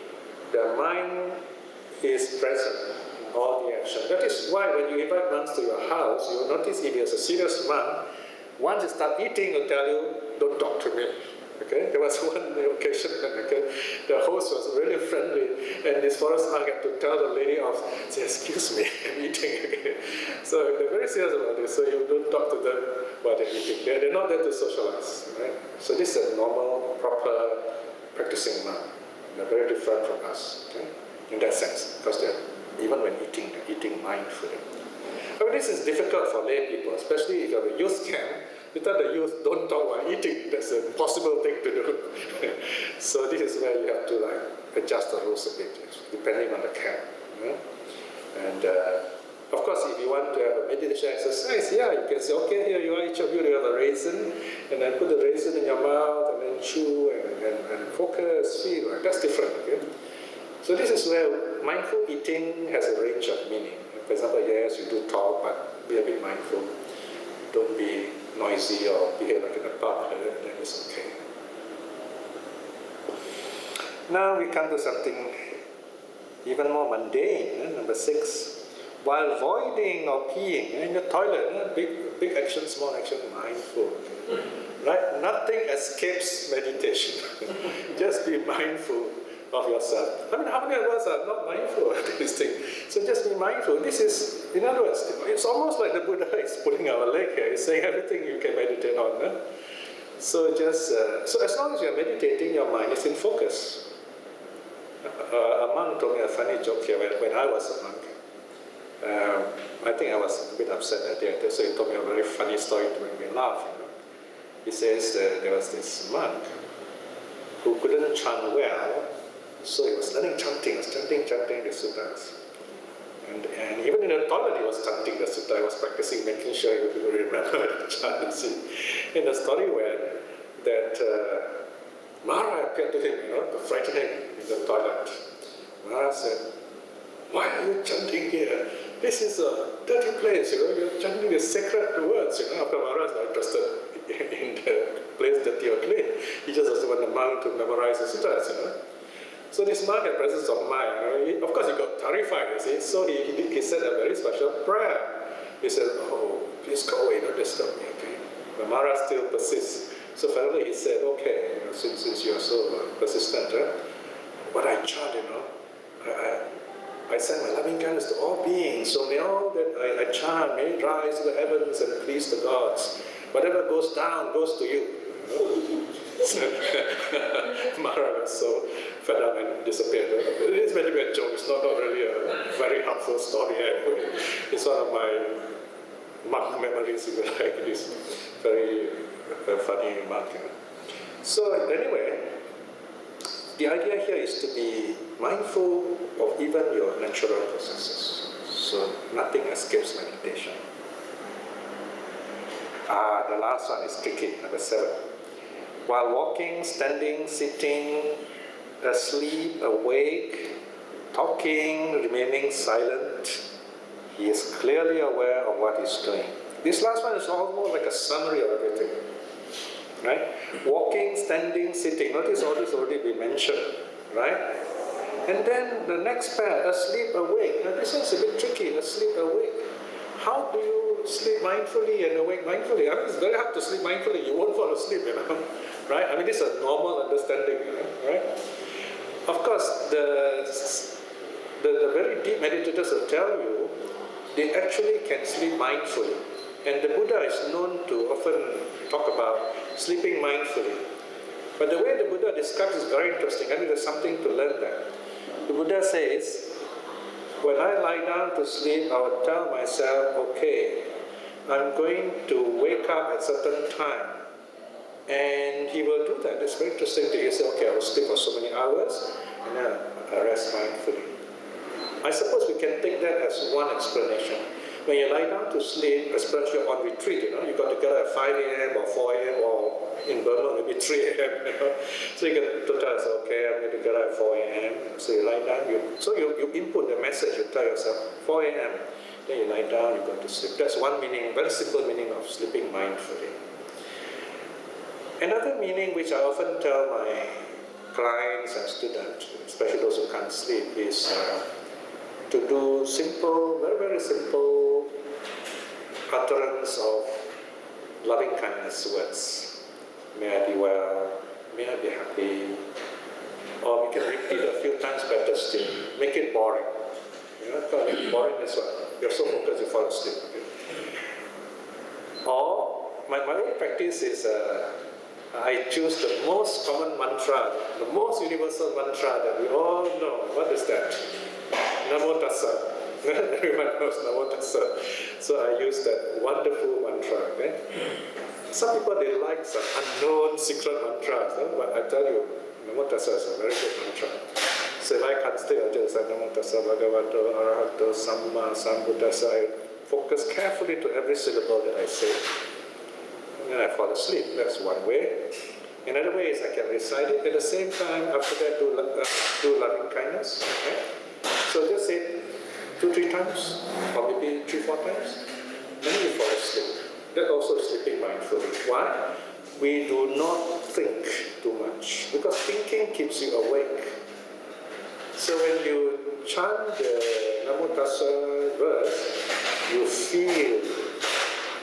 the mind is present in all the action. That is why when you invite monks to your house, you will notice if you're a serious monk, once you start eating, he'll tell you, don't talk to me. Okay? There was one occasion when the host was really friendly, and this forest monk had to tell the lady off, say, excuse me, I'm eating. Okay? So they're very serious about this, so you don't talk to them while they're eating. They're not there to socialize. Right? So this is a normal, proper practicing monk. They're very different from us, okay? In that sense, because even when eating, they're eating mindfully. I mean, this is difficult for lay people, especially if you're a youth camp. You tell the youth, don't talk while eating. That's an impossible thing to do. So this is where you have to adjust the rules a bit, depending on the camp. And of course, if you want to have a meditation exercise, you can say, okay, here you are, each of you have a raisin, and then put the raisin in your mouth, and then chew, and focus, feel. That's different, okay? So this is where mindful eating has a range of meaning. For example, yes, you do talk, but be a bit mindful. Don't be noisy or behave like in a pub, then it's okay. Now we come to something even more mundane, number 6. While voiding or peeing in the toilet, big action, small action, mindful. Right? Nothing escapes meditation. Just be mindful of yourself. I mean, how many of us are not mindful of this thing? So just be mindful. This is, in other words, it's almost like the Buddha is pulling our leg here. He's saying everything you can meditate on. So just, so as long as you're meditating, your mind is in focus. A monk told me a funny joke here when I was a monk. I think I was a bit upset that day, so he told me a very funny story to make me laugh. He says that there was this monk who couldn't chant well, so he was learning chanting, chanting the suttas. And even in the toilet he was chanting the sutta. He was practicing, making sure he would remember the chant. And the story went that Mara appeared to him, to frighten him in the toilet. Mara said, "Why are you chanting here? This is a dirty place, you're chanting the sacred words." After Mara is not interested in the place dirty or clean. He just doesn't want the monk to memorize the suttas, So this monk had presence of mind. Of course, he got terrified, So he said a very special prayer. He said, "Oh, please go away, don't disturb me, okay?" But Mara still persists. So finally he said, "Okay, since you're so persistent, what I chant, I send my loving kindness to all beings. So may all that I chant, may it rise to the heavens and please the gods. Whatever goes down goes to you." Mara was so fed up and disappeared. It is meant to be a joke. It's not really a very helpful story anyway. It's one of my monk memories, if you like. It is very funny monk. So anyway, the idea here is to be mindful of even your natural processes. So nothing escapes meditation. The last one is tricky, number 7. While walking, standing, sitting, asleep, awake, talking, remaining silent, he is clearly aware of what he's doing. This last one is almost like a summary of everything. Right? Walking, standing, sitting. Notice all this already been mentioned. Right? And then the next pair, asleep, awake. Now this one's a bit tricky, asleep, awake. How do you sleep mindfully and awake mindfully? I mean, it's very hard to sleep mindfully. You won't fall asleep, Right? I mean, this is a normal understanding, right? Of course, the very deep meditators will tell you they actually can sleep mindfully. And the Buddha is known to often talk about sleeping mindfully. But the way the Buddha describes is very interesting. I think there's something to learn there. The Buddha says, when I lie down to sleep, I would tell myself, okay, I'm going to wake up at a certain time. And he will do that. It's very interesting to hear. Say, okay, I will sleep for so many hours, and then I rest mindfully. I suppose we can take that as one explanation. When you lie down to sleep, especially on retreat, you got to get up at 5 a.m. or 4 a.m. or in Burma maybe 3 a.m. So you get to tell yourself, okay, I'm going to get up at 4 a.m. So you lie down, you input the message, you tell yourself 4 a.m. Then you lie down, you go to sleep. That's one meaning, very simple meaning of sleeping mindfully. Another meaning which I often tell my clients and students, especially those who can't sleep, is to do simple, very, very simple utterance of loving kindness words. May I be well, may I be happy, or we can repeat a few times better still. Make it boring. Boring is what? You're so focused you fall asleep. Or, my own practice is I choose the most common mantra, the most universal mantra that we all know. What is that? Namo Tassa. Everyone knows Namo Tassa. So I use that wonderful mantra. Okay? Some people, they like some unknown secret mantras, but I tell you, Namo Tassa is a very good mantra. So if I can't stay, I just say Namo Tassa Bhagavato Arahato Samma Sambuddhassa. I focus carefully to every syllable that I say. And then I fall asleep. That's one way. Another way is I can recite it. At the same time, after that, do loving kindness. Okay? So just say 2-3 times, or maybe 3-4 times, and then you fall asleep. That's also sleeping mindfully. Why? We do not think too much, because thinking keeps you awake. So when you chant the Namo Tassa verse, you feel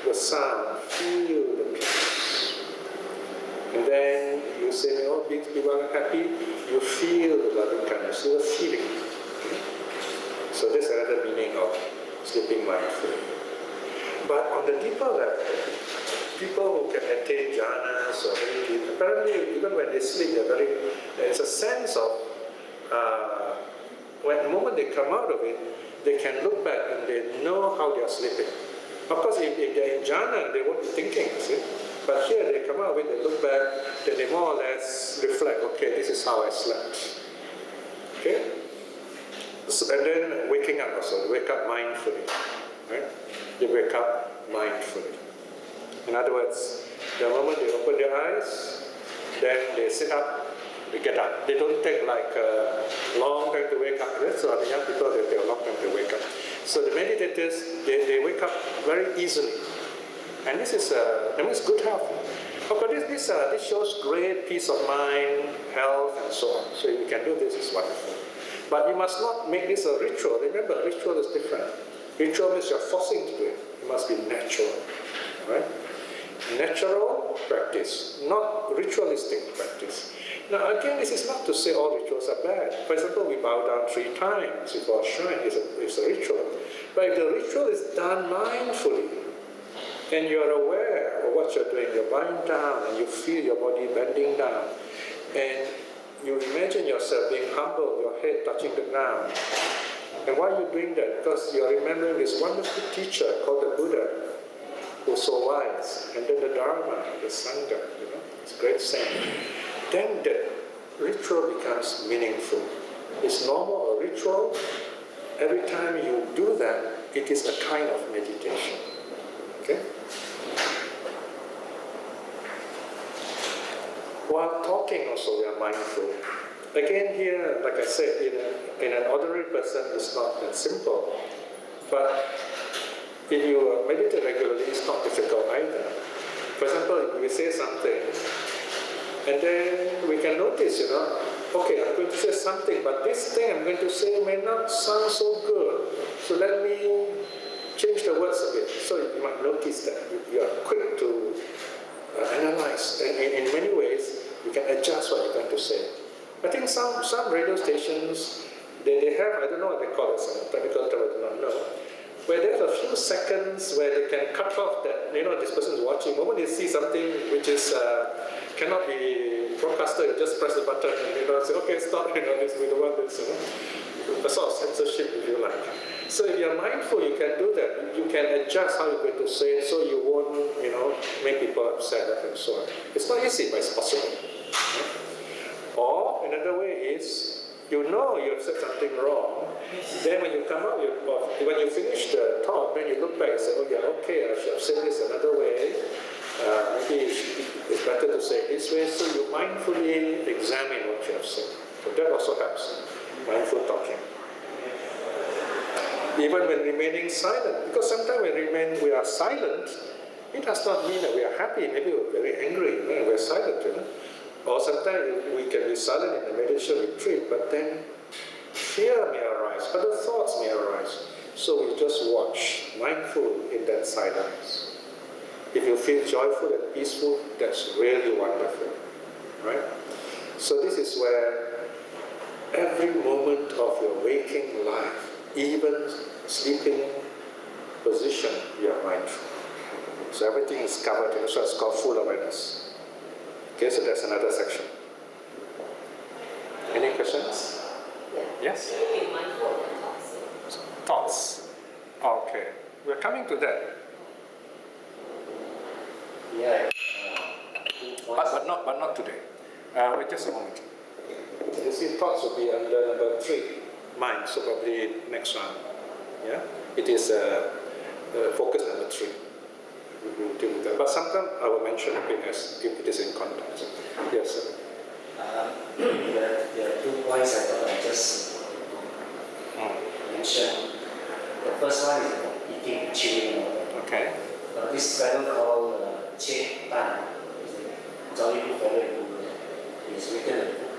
the sound, feel the peace. And then you say, may all beings be well and happy, you feel the loving kindness, you're feeling. Okay? So that's another meaning of sleeping mindfully. But on the deeper level, people who can attain jhanas or very deep, apparently even when they sleep, there's a sense of, when the moment they come out of it, they can look back and they know how they are sleeping. Of course, if they're in jhana, they won't be thinking, see? But here they come out with, they look back, then they more or less reflect, okay, this is how I slept. Okay? So, and then waking up also, they wake up mindfully. Right? They wake up mindfully. In other words, the moment they open their eyes, then they sit up, they get up. They don't take like a long time to wake up. So the young people, they take a long time to wake up. So the meditators, they wake up very easily. And this is good health. Of course, this shows great peace of mind, health, and so on. So if you can do this, it's wonderful. But you must not make this a ritual. Remember, ritual is different. Ritual means you're forcing to do it. It must be natural. Right? Natural practice, not ritualistic practice. Now again, this is not to say all rituals are bad. For example, we bow down 3 times before a shrine. It's a ritual. But if the ritual is done mindfully, and you're aware of what you're doing, you're bowing down and you feel your body bending down, and you imagine yourself being humble, your head touching the ground. And why are you doing that? Because you're remembering this wonderful teacher called the Buddha, who's so wise, and then the Dharma, the Sangha, it's a great saint. Then the ritual becomes meaningful. It's normal, a ritual. Every time you do that, it is a kind of meditation. Okay? While talking also, we are mindful. Again here, like I said, in an ordinary person, it's not that simple. But if you meditate regularly, it's not difficult either. For example, if we say something, and then we can notice, okay, I'm going to say something, but this thing I'm going to say may not sound so good. So let me change the words a bit. So you might notice that you are quick to analyze. And in many ways, you can adjust what you're going to say. I think some radio stations, they have, I don't know what they call it, some technical term I do not know, where they have a few seconds where they can cut off that, this person is watching. The moment they see something which is cannot be broadcasted, you just press the button and say, okay, stop, we don't want this, a sort of censorship if you like. So if you're mindful, you can do that. You can adjust how you're going to say it so you won't, make people upset and so on. It's not easy, but it's possible. Or another way is, you have said something wrong. Then when you come out, when you finish the talk, then you look back and say, oh yeah, okay, I should have said this another way. Maybe it's better to say it this way. So you mindfully examine what you have said. So that also helps. Mindful talking. Even when remaining silent, because sometimes when we are silent, it does not mean that we are happy. Maybe we're very angry when we're silent, Or sometimes we can be silent in the meditation retreat, but then fear may arise, other thoughts may arise. So we just watch, mindful in that silence. If you feel joyful and peaceful, that's really wonderful, right? So this is where every moment of your waking life, even sleeping position, you are mindful. So everything is covered, so it's called full awareness. Okay, so that's another section. Any questions? Yeah. Yes? Being mindful of the thoughts. thoughts. Okay, we're coming to that. Yeah. But not today. Wait just a moment. You see, thoughts will be under number 3, mind, so probably next one. Yeah? It is focus number 3. We will deal with that. But sometimes I will mention it as if it is in context. Yes, sir. There are 2 points I thought I just mention. The first one is eating, chewing. Okay. This fellow called Piya Tan, he's a jolly good fellow in Buddha. He's written a book.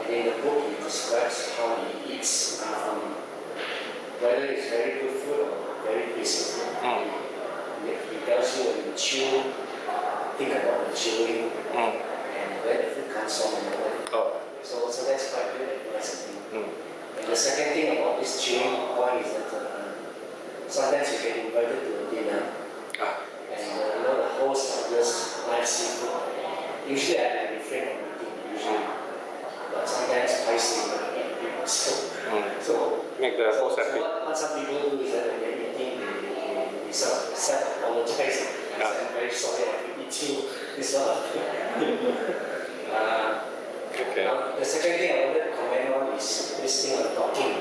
And in the book he describes how he eats from whether it's very good food or very basic food. He tells you when you chew, think about the chewing and where the food comes from and all that. So that's quite good advice, I think. And the second thing about this chewing point is that sometimes you get invited to a dinner and the host orders live seafood. Usually I refrain from eating, but sometimes spicy, so make the host happy. What some people do is that when they're eating, they sort of self-apologize. I'm very sorry I eat you, this sort of thing. Okay. The second thing I wanted to comment on is this thing of talking.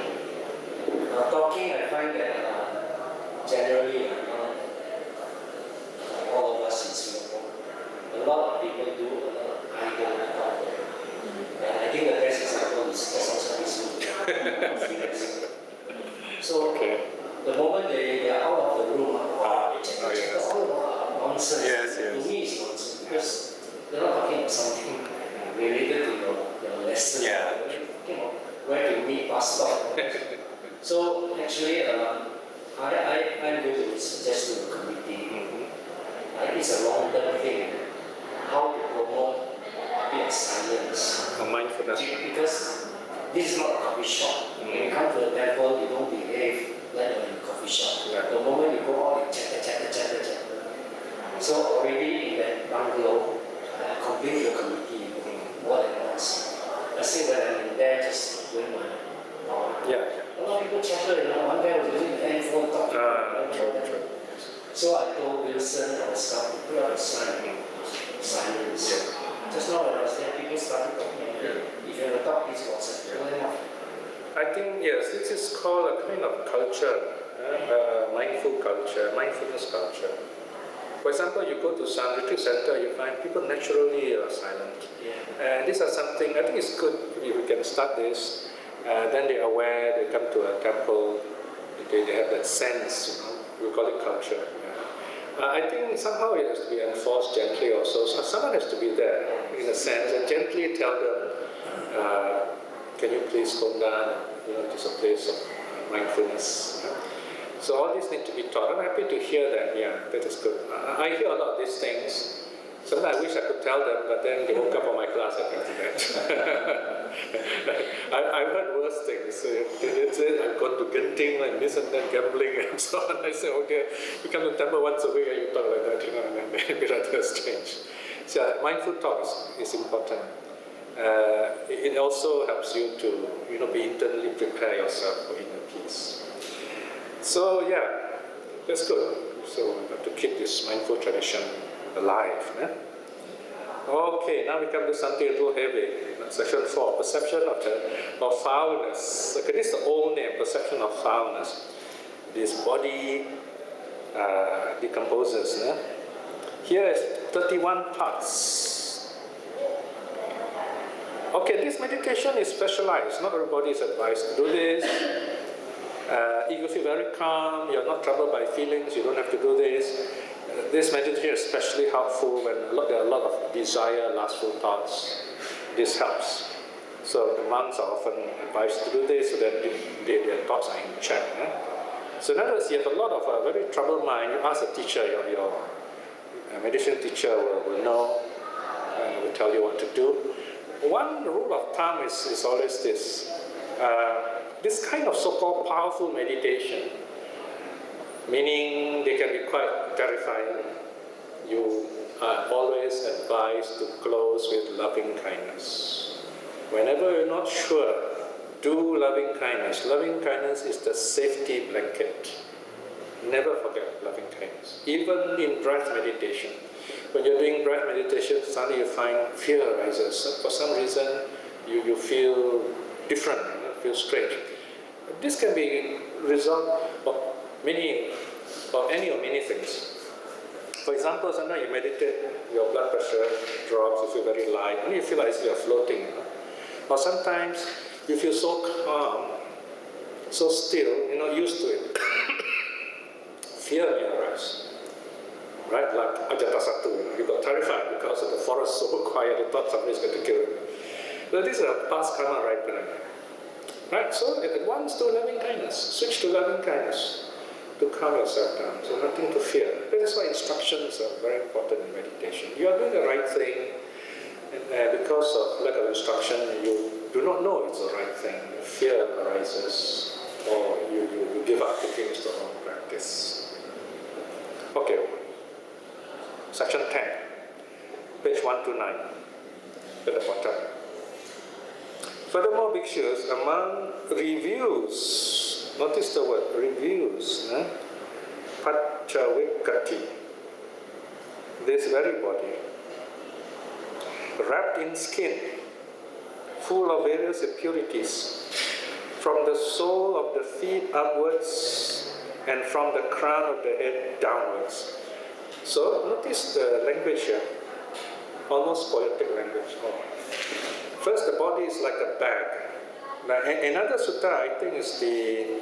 Talking, I find that generally, all of us in Singapore, a lot of people do a lot of idle talk. And I think the best example is just also this movie. So, the moment they are out of the room, they check all about nonsense. Yes. To me, it's nonsense because they're not talking about something related to your lesson. Yeah. They're talking about where to meet, bus stop. So, actually, I'm going to suggest to the committee. It's a long-term thing. How to promote a bit of silence. Mindfulness. Because this is not a coffee shop. When you come to the temple, you don't behave like you're in a coffee shop. Yeah. The moment you go out, you chatter. So already in that bungalow, I complained to the committee more than once. I said that I'm in there just doing my A lot of people chatter, one guy was using the handphone talking. So I told Wilson our staff to put up a sign, silence. Just now when I was there, people started talking. If you have a talk, please WhatsApp. I think, yes, this is called a kind of culture, mindful culture, mindfulness culture. For example, you go to some retreat center, you find people naturally are silent. And these are something, I think it's good if we can start this. Then they are aware, they come to a temple, they have that sense, we call it culture. I think somehow it has to be enforced gently also. So someone has to be there, in a sense, and gently tell them, can you please tone down, it is a place of mindfulness. So all these need to be taught. I'm happy to hear that, that is good. I hear a lot of these things. Sometimes I wish I could tell them, but then they won't come for my class, I think, to that. I've heard worse things. They say, I've gone to Genting and this and that, gambling and so on. I say, okay, you come to the temple once a week and you talk like that, and then they'd be rather strange. So mindful talk is important. It also helps you to, be internally prepare yourself for inner peace. So that's good. So we have to keep this mindful tradition alive. Okay, now we come to something a little heavy. Section 4, perception of foulness. Okay, this is the old name, perception of foulness. This body decomposes. Here is 31 parts. Okay, this meditation is specialized. Not everybody is advised to do this. If you feel very calm, you're not troubled by feelings, you don't have to do this. This meditation is especially helpful when there are a lot of desire, lustful thoughts. This helps. So the monks are often advised to do this so that their thoughts are in check. So in other words, you have a lot of very troubled mind. You ask a teacher, your meditation teacher will know and will tell you what to do. One rule of thumb is always this. This kind of so-called powerful meditation, meaning they can be quite terrifying, you are always advised to close with loving kindness. Whenever you're not sure Do loving kindness. Loving kindness is the safety blanket. Never forget loving kindness. Even in breath meditation. When you're doing breath meditation, suddenly you find fear arises. For some reason, you feel different, feel strange. This can be result of many things. For example, sometimes you meditate, your blood pressure drops, you feel very light, and you feel like you're floating. Or sometimes you feel so calm, so still, you're not used to it. Fear may arise, right? Like Ajatasattu, you got terrified because of the forest so quiet, you thought somebody's going to kill you. So this is a past karma ripening. Right? So at once do loving kindness, switch to loving kindness to calm yourself down. So nothing to fear. That is why instructions are very important in meditation. You are doing the right thing, and because of lack of instruction, you do not know it's the right thing. Fear arises, or you give up thinking it's the wrong practice. Okay. Section 10, page 129, at the bottom. Furthermore, bhikshus, among reviews, notice the word reviews, pachavikati, this very body, wrapped in skin, full of various impurities, from the sole of the feet upwards and from the crown of the head downwards. So notice the language here, almost poetic language. First, the body is like a bag. Now, another sutta, I think, is the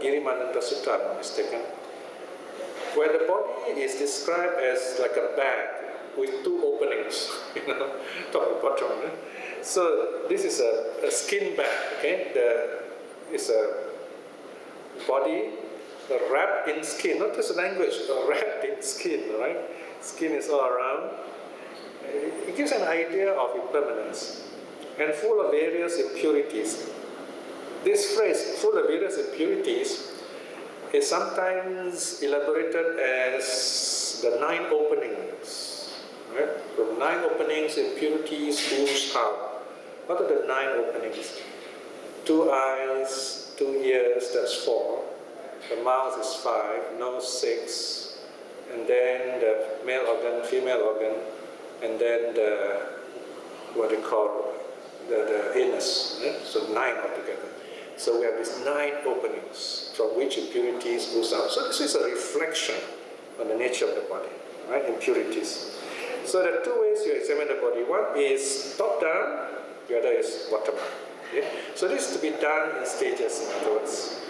Girimananda Sutta, if I'm not mistaken, where the body is described as like a bag with two openings, top and bottom. So this is a skin bag, okay? It's a body wrapped in skin. Notice the language, wrapped in skin, right? Skin is all around. It gives an idea of impermanence and full of various impurities. This phrase, full of various impurities, is sometimes elaborated as the 9 openings. Right? From 9 openings, impurities ooze out. What are the 9 openings? 2 eyes, 2 ears, that's 4. The mouth is 5, nose 6, and then the male organ, female organ, and then the, what they call the anus, so 9 altogether. So we have these 9 openings from which impurities ooze out. So this is a reflection on the nature of the body, right? Impurities. So there are 2 ways you examine the body. One is top down, the other is bottom up. Okay? So this is to be done in stages, in other words.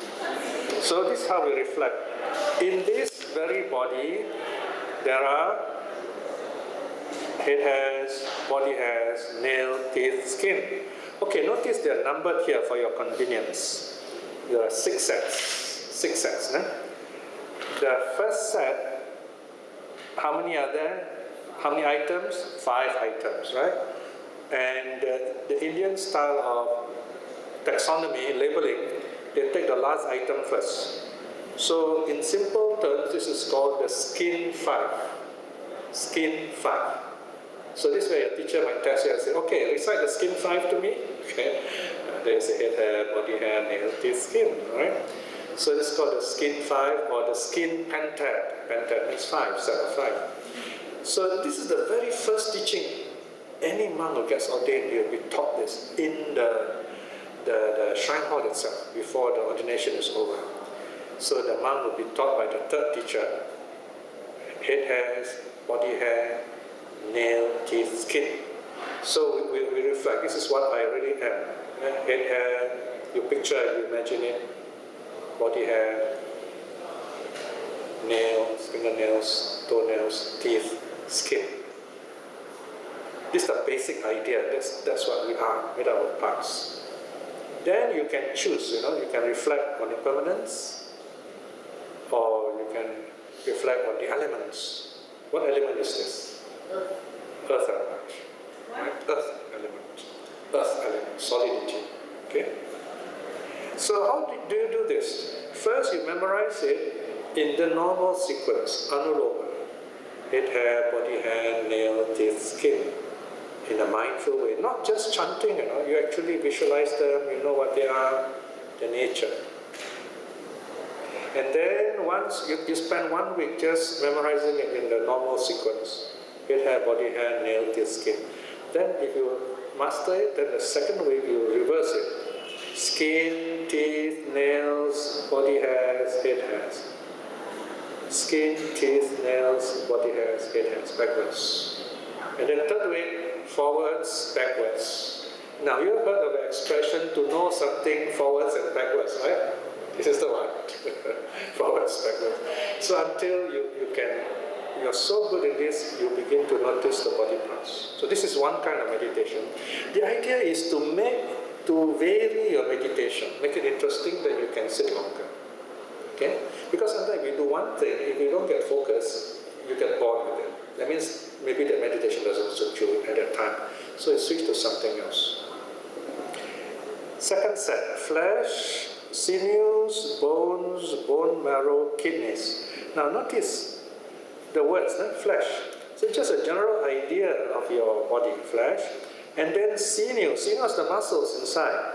So this is how we reflect. In this very body, there are head hairs, body hairs, nail, teeth, skin. Okay, notice they are numbered here for your convenience. There are 6 sets. 6 sets. The first set, how many are there? How many items? 5 items, right? And the Indian style of taxonomy, labeling, they take the last item first. So in simple terms, this is called the skin 5. Skin 5. So this way a teacher might test you and say, okay, recite the skin 5 to me. Okay. There's a head hair, body hair, nail, teeth, skin, right? So this is called the skin 5 or the skin pentad. Pentad means 5, set of 5. So this is the very first teaching. Any monk who gets ordained, he will be taught this in the shrine hall itself before the ordination is over. So the monk will be taught by the 3rd teacher, head hairs, body hair, nail, teeth, skin. So we reflect, this is what I really am. Head hair, you picture it, you imagine it, body hair, nails, fingernails, toenails, teeth, skin. This is the basic idea, that's what we are, made up of parts. Then you can choose, you can reflect on impermanence, or you can reflect on the elements. What element is this? Earth element. Right? Earth element. Earth element, solidity. Okay? So how do you do this? First you memorize it in the normal sequence, anuloma. Head hair, body hair, nail, teeth, skin. in a mindful way, not just chanting, you actually visualize them, you know what they are, the nature. And then once you spend 1 week just memorizing it in the normal sequence, head, hair, body, hair, nail, teeth, skin. Then if you master it, then the second week you reverse it. Skin, teeth, nails, body hairs, head hairs. Skin, teeth, nails, body hairs, head hairs, backwards. And then third week, forwards, backwards. Now you've heard of the expression to know something forwards and backwards, right? This is the one. Forwards, backwards. So until you're so good in this, you begin to notice the body parts. So this is one kind of meditation. The idea is to vary your meditation, make it interesting that you can sit longer. Okay? Because sometimes you do one thing, if you don't get focused, you get bored with it. That means maybe the meditation doesn't suit you at that time. So you switch to something else. Second set, flesh, sinews, bones, bone marrow, kidneys. Now notice the words, flesh. So just a general idea of your body, flesh. And then sinews the muscles inside.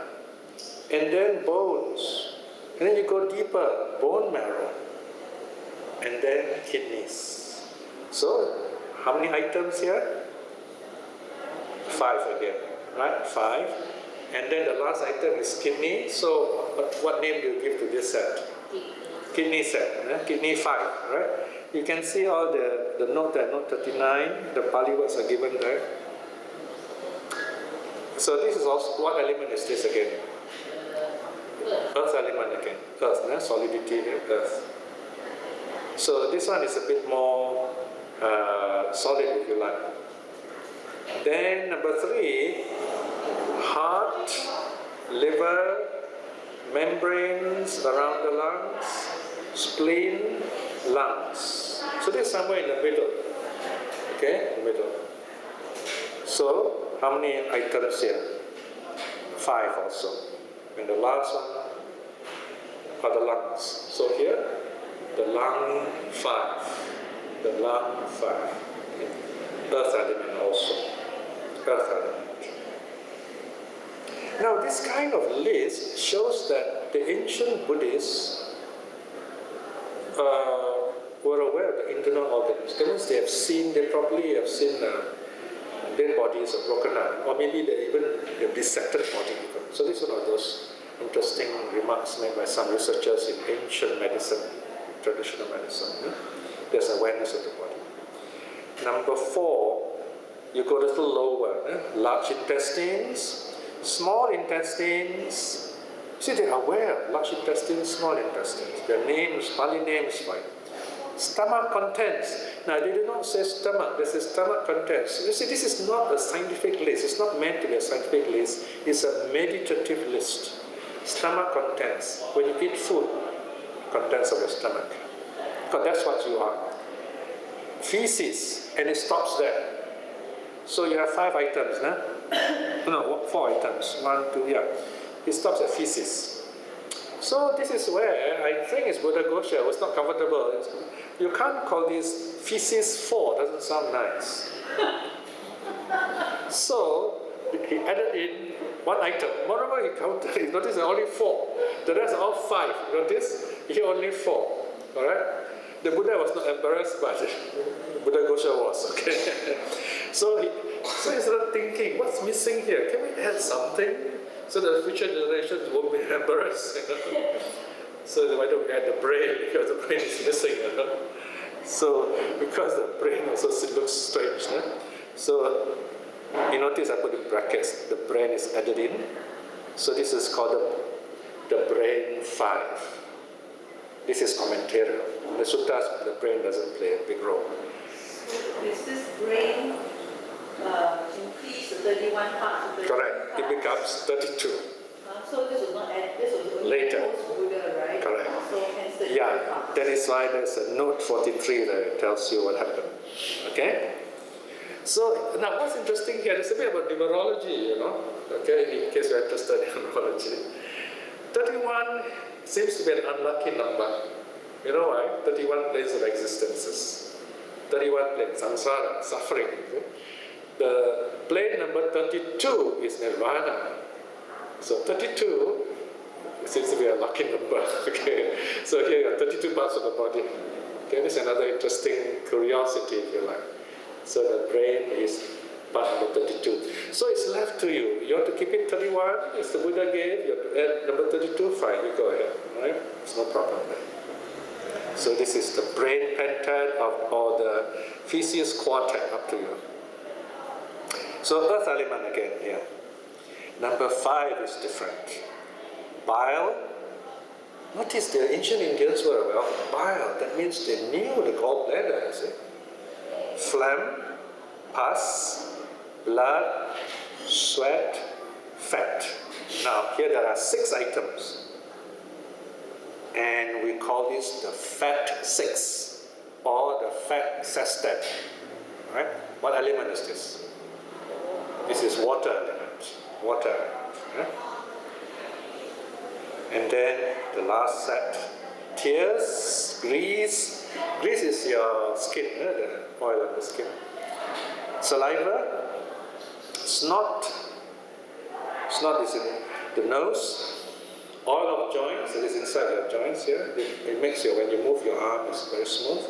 And then bones. And then you go deeper, bone marrow. And then kidneys. So, how many items here? 5 again, right? 5. And then the last item is kidney. So, what name do you give to this set? Kidney set, kidney 5, right? You can see all the note there, note 39, the Pali words are given there. So this is also, what element is this again? Earth element again, earth, solidity, earth. So this one is a bit more solid, if you like. Then number 3, heart, liver, membranes around the lungs, spleen, lungs. So this is somewhere in the middle. Okay, the middle. So how many items here? 5 also. And the last one are the lungs. So here, the lung 5. The lung 5. Earth element also. Earth element. Now this kind of list shows that the ancient Buddhists were aware of the internal organs. That means they probably have seen dead bodies or broken arm, or maybe they even have dissected body even. So this is one of those interesting remarks made by some researchers in ancient medicine, traditional medicine. There's awareness of the body. Number 4, you go a little lower. Large intestines, small intestines. See, they are aware of large intestines, small intestines. Their names, Pali names, right? Stomach contents. Now, they do not say stomach, they say stomach contents. You see, this is not a scientific list. It's not meant to be a scientific list. It's a meditative list. Stomach contents. When you eat food, contents of your stomach. Because that's what you are. Feces, and it stops there. So you have 5 items, no, 4 items. 1, 2, yeah. It stops at feces. So this is where I think it's Buddha Gosha was not comfortable. You can't call this feces 4, doesn't sound nice. So he added in 1 item. Moreover, he counted, he noticed only 4. The rest are all 5. Notice? He only 4. Alright? The Buddha was not embarrassed, but Buddha Gosha was, okay? So he started thinking, what's missing here? Can we add something so that future generations won't be embarrassed? So why don't we add the brain, because the brain is missing. So because the brain also looks strange. So you notice I put in brackets, the brain is added in. So this is called the brain 5. This is commentarial. In the suttas, the brain doesn't play a big role. So is this brain increase the 31 parts of the Correct. It becomes 32. So this was not added, this was only Later. post-Buddha, right? Correct. So hence the Yeah, that is why there's a note 43 that tells you what happened. Okay? So, now what's interesting here, there's a bit about numerology, okay, in case you're interested in numerology. 31 seems to be an unlucky number. You know why? 31 planes of existences. 31 planes, samsara, suffering. the plane number 32 is nirvana. So 32 seems to be a lucky number. Okay, so here you have 32 parts of the body. Okay, this is another interesting curiosity, if you like. So the brain is part number 32. So it's left to you. You want to keep it 31, as the Buddha gave. You have to add number 32, fine, you go ahead. Right? It's no problem. So this is the brain pentat or the feces quartet, up to you. So earth element again here. Number 5 is different. Bile. Notice the ancient Indians were well bile. That means they knew the gallbladder, you see. Phlegm, pus, blood, sweat, fat. Now here there are 6 items. And we call this the fat 6 or the fat sestet. Right? What element is this? This is water element. Water. Right? And then the last set, tears, grease. Grease is your skin, the oil of the skin. Saliva, snot. Snot is in the nose. Oil of joints, it is inside your joints here. It makes you, when you move your arm, it's very smooth.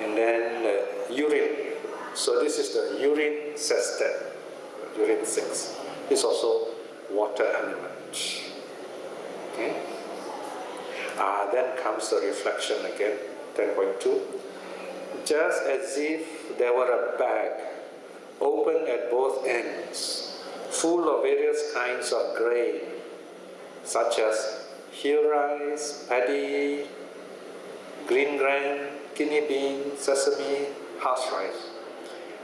And then urine. So this is the urine sestet, urine 6. This is also water element. Okay. Then comes the reflection again, 10.2. Just as if there were a bag open at both ends, full of various kinds of grain, such as hill rice, paddy, green gram, kidney bean, sesame, house rice.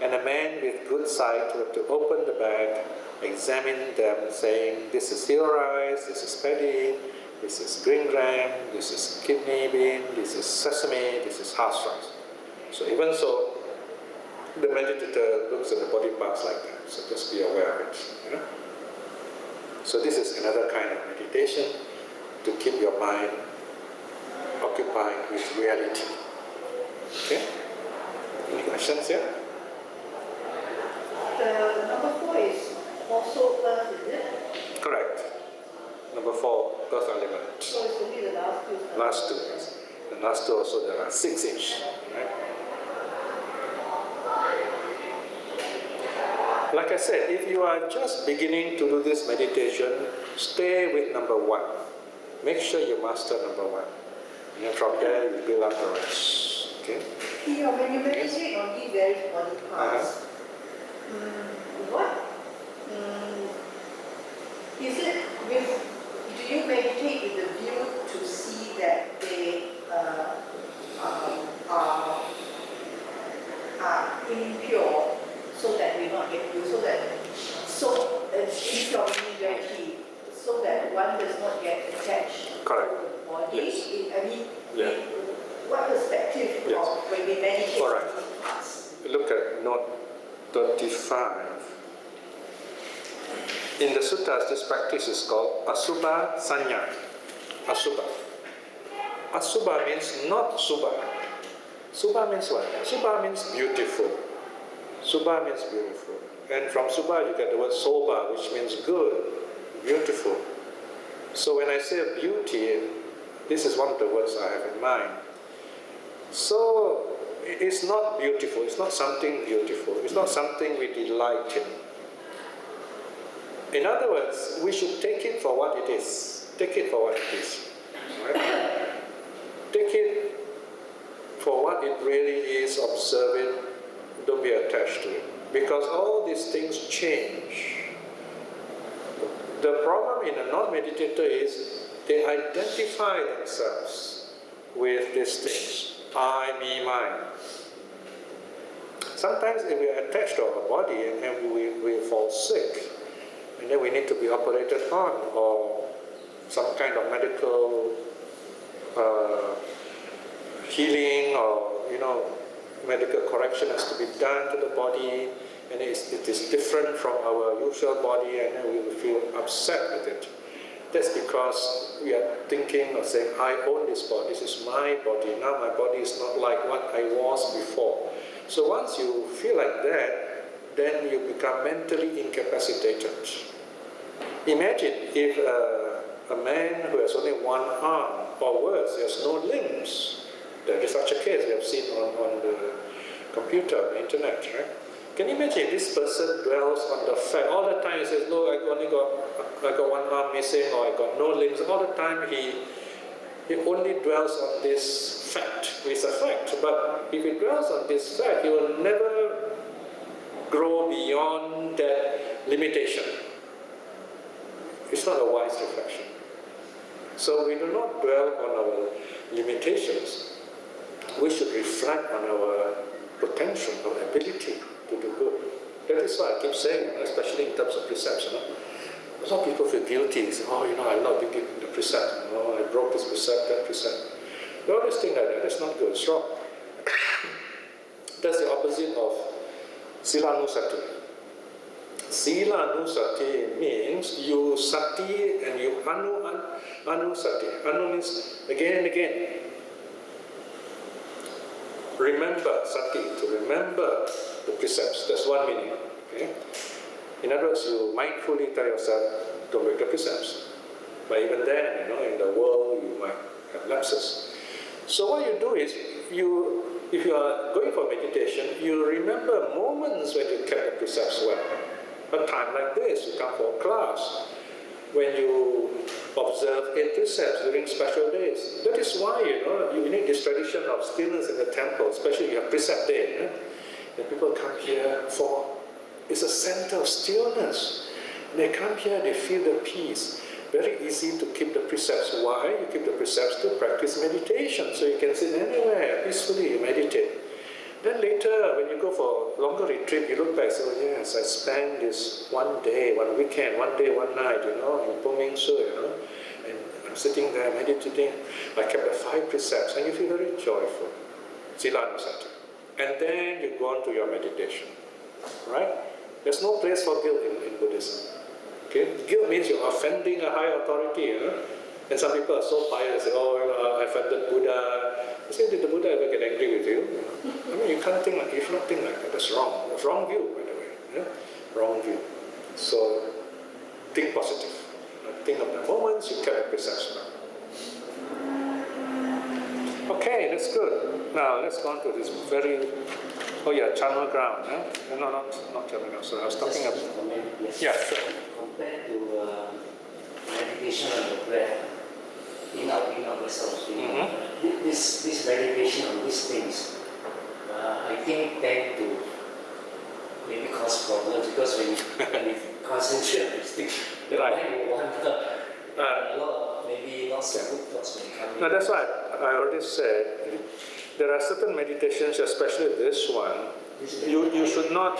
And a man with good sight would to open the bag, examine them, saying, this is hill rice, this is paddy, this is green gram, this is kidney bean, this is sesame, this is house rice. So even so, the meditator looks at the body parts like that. So just be aware of it. You know? So this is another kind of meditation to keep your mind occupied with reality. Okay? Any questions here? The number 4 is also earth, is it? Correct. Number 4, earth element. So it's only the last 2. Last 2, yes. The last 2 also there are 6 each. Right? Like I said, if you are just beginning to do this meditation, stay with number 1. Make sure you master number 1. And then from there you build up the rest. Okay? Yeah, when you meditate on these various body parts, is it with, do you meditate with the view to see that they are impure so that we not get you, so impure meaning very key, so that one does not get attached Correct. to the body? Yes. What perspective Yes. of when we meditate Correct. on these parts? Look at note 35. In the suttas, this practice is called Asubha Sanya. Asubha. Asubha means not Subha. Subha means what? Subha means beautiful. Subha means beautiful. And from Subha you get the word Soba, which means good, beautiful. So when I say beauty, this is one of the words I have in mind. So it's not beautiful, it's not something beautiful, it's not something we delight in. In other words, we should take it for what it is. Take it for what it is. Right? Take it for what it really is, observe it, don't be attached to it. Because all these things change. The problem in a non-meditator is they identify themselves with these things. I, me, mine. Sometimes if we are attached to our body and we fall sick, and then we need to be operated on, or some kind of medical healing, or medical correction has to be done to the body, and it is different from our usual body, and then we will feel upset with it. That's because we are thinking or saying, I own this body, this is my body, now my body is not like what I was before. So once you feel like that, then you become mentally incapacitated. Imagine if a man who has only one arm, or worse, he has no limbs. There is such a case we have seen on the computer, on the internet, right? Can you imagine this person dwells on the fact, all the time he says, no, I got one arm missing, or I got no limbs. All the time he only dwells on this fact. It's a fact, but if he dwells on this fact, he will never grow beyond that limitation. It's not a wise reflection. So we do not dwell on our limitations. We should reflect on our potential, our ability to do good. That is why I keep saying, especially in terms of precepts, a lot of people feel guilty. They say, I'm not doing the precept. I broke this precept, that precept. They always think like that. That's not good. It's wrong. That's the opposite of Silanusati. Silanusati means you sati and you anusati. Anu means again and again. Remember, sati, to remember the precepts. That's one meaning. Okay? In other words, you mindfully tell yourself, don't break the precepts. But even then, in the world, you might have lapses. So what you do is, if you are going for meditation, you remember moments when you kept the precepts well. A time like this, you come for a class, when you observe 8 precepts during special days. That is why, you need this tradition of stillness in the temple, especially you have precept day. And people come here for, it's a center of stillness. They come here, they feel the peace. Very easy to keep the precepts. Why? You keep the precepts to practice meditation. So you can sit anywhere, peacefully, you meditate. Then later, when you go for a longer retreat, you look back and say, oh yes, I spent this one day, one weekend, one day, one night, in Pomingsu, and I'm sitting there meditating. I kept the 5 precepts, and you feel very joyful. Silanusati. And then you go on to your meditation. Right? There's no place for guilt in Buddhism. Okay? Guilt means you're offending a higher authority. And some people are so pious, they say, I offended Buddha. I say, did the Buddha ever get angry with you? I mean, you can't think like, you should not think like that. That's wrong. That's wrong view, by the way. Wrong view. So, think positive. Think of the moments you kept the precepts. Okay, that's good. Now, let's go on to this very... channel ground. No, not channel ground. So I was talking about... Yeah, sure. Compared to meditation on the breath, in out ourselves, this meditation on these things, I think tend to maybe cause problems, because when you concentrate on these things, the mind will wander. A lot of maybe not so good thoughts may come in. No, that's why I already said, there are certain meditations, especially this one, you should not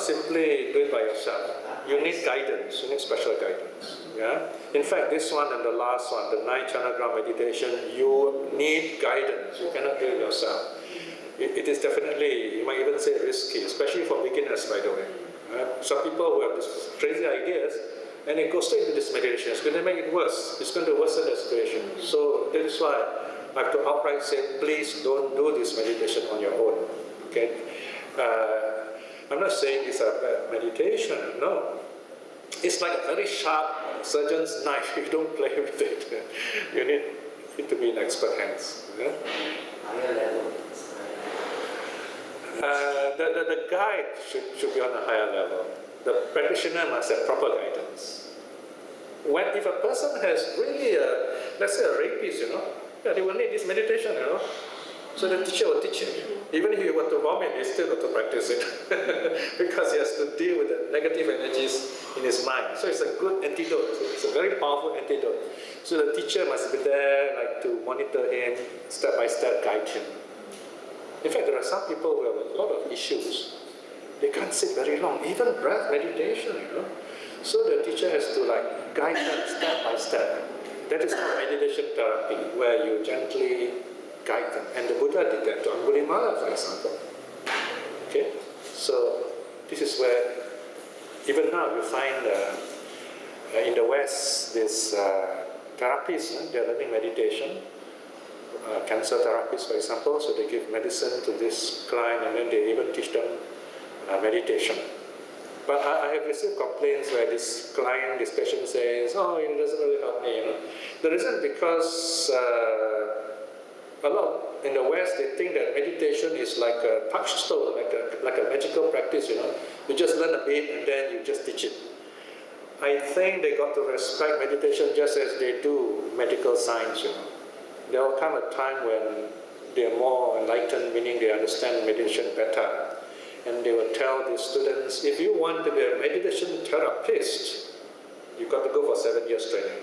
simply do it by yourself. You need guidance, you need special guidance. Yeah? In fact, this one and the last one, the 9 channel ground meditation, you need guidance. You cannot do it yourself. It is definitely, you might even say, risky, especially for beginners, by the way. Some people who have these crazy ideas, and they go straight into this meditation. It's going to make it worse. It's going to worsen the situation. So that is why I have to outright say, please don't do this meditation on your own. Okay? I'm not saying it's a bad meditation. No. It's like a very sharp surgeon's knife. You don't play with it. You need it to be in expert hands. Yeah? Higher level. The guide should be on a higher level. The practitioner must have proper guidance. If a person has really let's say a rapist, they will need this meditation, So the teacher will teach him. Even if he were to vomit, he still got to practice it. Because he has to deal with the negative energies in his mind. So it's a good antidote. It's a very powerful antidote. So the teacher must be there to monitor him, step by step guide him. In fact, there are some people who have a lot of issues. They can't sit very long, even breath meditation, So the teacher has to guide them step by step. That is called meditation therapy, where you gently guide them. And the Buddha did that to Angulimala, for example. Okay? So this is where, even now you find in the West, these therapists, they're learning meditation. Cancer therapists, for example, so they give medicine to this client, and then they even teach them meditation. But I have received complaints where this client, this patient says, oh, it doesn't really help me, The reason because a lot in the West, they think that meditation is like a touchstone, like a magical practice, You just learn a bit and then you just teach it. I think they got to respect meditation just as they do medical science, There will come a time when they are more enlightened, meaning they understand meditation better. And they will tell the students, if you want to be a meditation therapist, you've got to go for 7 years training.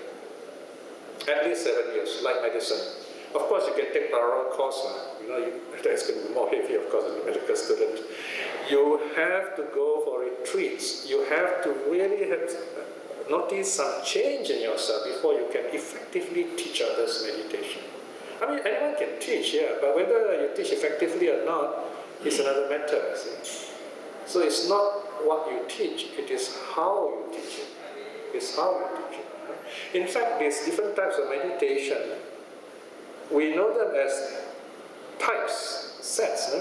At least 7 years, like medicine. Of course, you can take parallel course. That's going to be more heavy, of course, as a medical student. You have to go for retreats. You have to really notice some change in yourself before you can effectively teach others meditation. I mean, anyone can teach, but whether you teach effectively or not is another matter. See? So it's not what you teach, it is how you teach it. It's how you teach it. In fact, these different types of meditation, we know them as types, sets,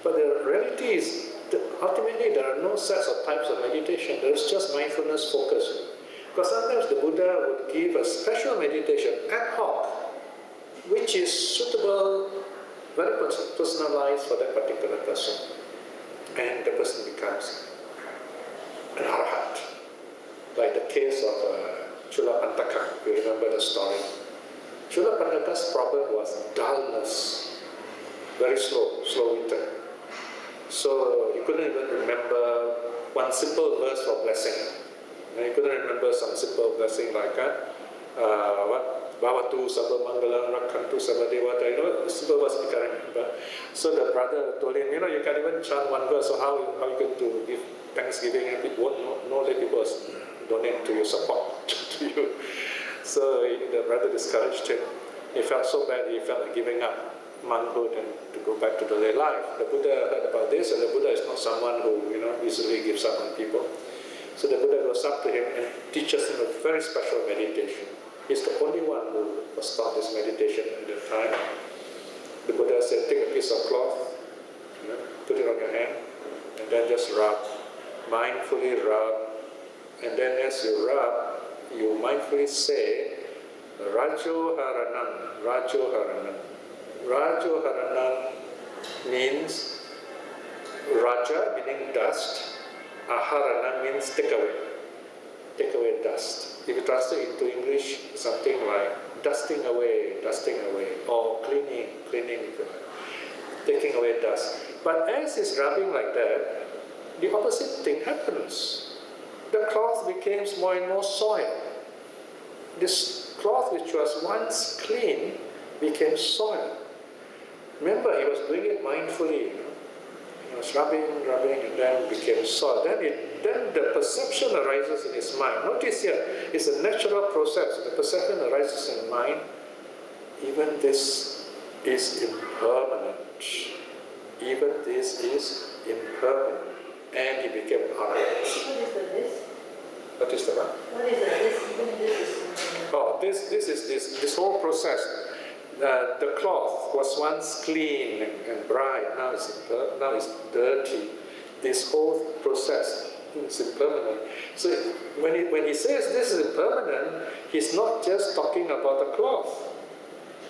but the reality is that ultimately there are no sets or types of meditation, there's just mindfulness focus. Because sometimes the Buddha would give a special meditation, ad hoc, which is suitable, very personalized for that particular person. And the person becomes an arhat. Like the case of Chulapantaka, you remember the story. Chulapantaka's problem was dullness, very slow winter. So he couldn't even remember one simple verse for blessing. He couldn't remember some simple blessing like Bhavatu Sabha Mangalam Rakhantu Sabha Devata, simple verse he can't remember. So the brother told him, you can't even chant one verse, so how are you going to give thanksgiving and people won't know let people donate to your support to you. So the brother discouraged him. He felt so bad, he felt like giving up monkhood and to go back to the lay life. The Buddha heard about this, and the Buddha is not someone who easily gives up on people. So the Buddha goes up to him and teaches him a very special meditation. He's the only one who was taught this meditation at the time. The Buddha said, take a piece of cloth, put it on your hand, and then just rub, mindfully rub, and then as you rub, you mindfully say, Rajo Haranam, Rajo Haranam. Rajo Haranam means Raja meaning dust, Aharana means take away dust. If you translate into English, something like dusting away, or cleaning, taking away dust. But as it's rubbing like that, the opposite thing happens. The cloth becomes more and more soiled. This cloth which was once clean became soiled. Remember, he was doing it mindfully. He was rubbing, and then became soiled. Then the perception arises in his mind. Notice here, it's a natural process. The perception arises in mind. Even this is impermanent. Even this is impermanent. And he became arhat. What is the this? What is the what? What is the this? Even this is impermanent. Oh, this whole process. The cloth was once clean and bright. Now it's dirty. This whole process is impermanent. So when he says this is impermanent, he's not just talking about the cloth.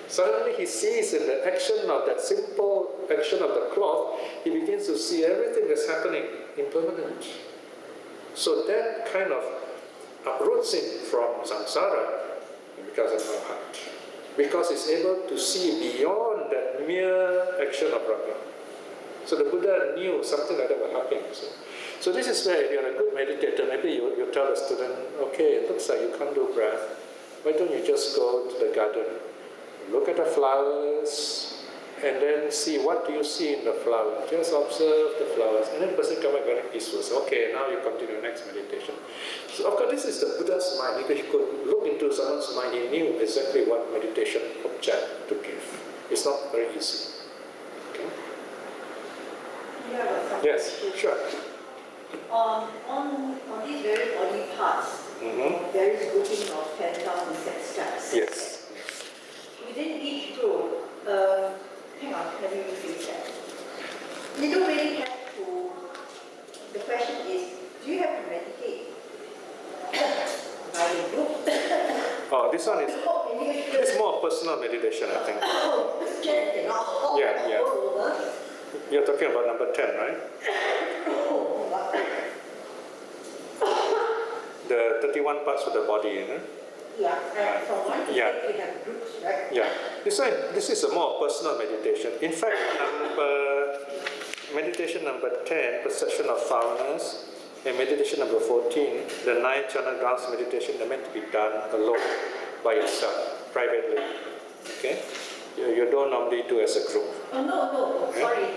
Suddenly he sees in the action of that simple action of the cloth, he begins to see everything that's happening impermanent. So that kind of uproots him from samsara because of arhat. Because he's able to see beyond that mere action of raga. So the Buddha knew something like that was happening. So this is where if you're a good meditator, maybe you tell a student, okay, it looks like you can't do breath. Why don't you just go to the garden, look at the flowers, and then see what do you see in the flower. Just observe the flowers. And then the person comes back very peaceful. So, okay, now you continue next meditation. So of course this is the Buddha's mind. If he could look into someone's mind, he knew exactly what meditation object to give. It's not very easy. Okay? Yes, sure. On these various body parts, various grouping of 10,000 sex types. Yes. Within each group, hang on, let me rephrase that. You don't really have to this one is it's more personal meditation, I think. Yeah. You're talking about number 10, right? The 31 parts of the body, you know? Yeah, and from one to Yeah. we have groups, right? Yeah. This is a more personal meditation. In fact, meditation number 10, perception of foulness, and meditation number 14, the 9 channel dance meditation, they're meant to be done alone, by yourself, privately. Okay? You don't normally do as a group. Oh, no, Yeah? sorry.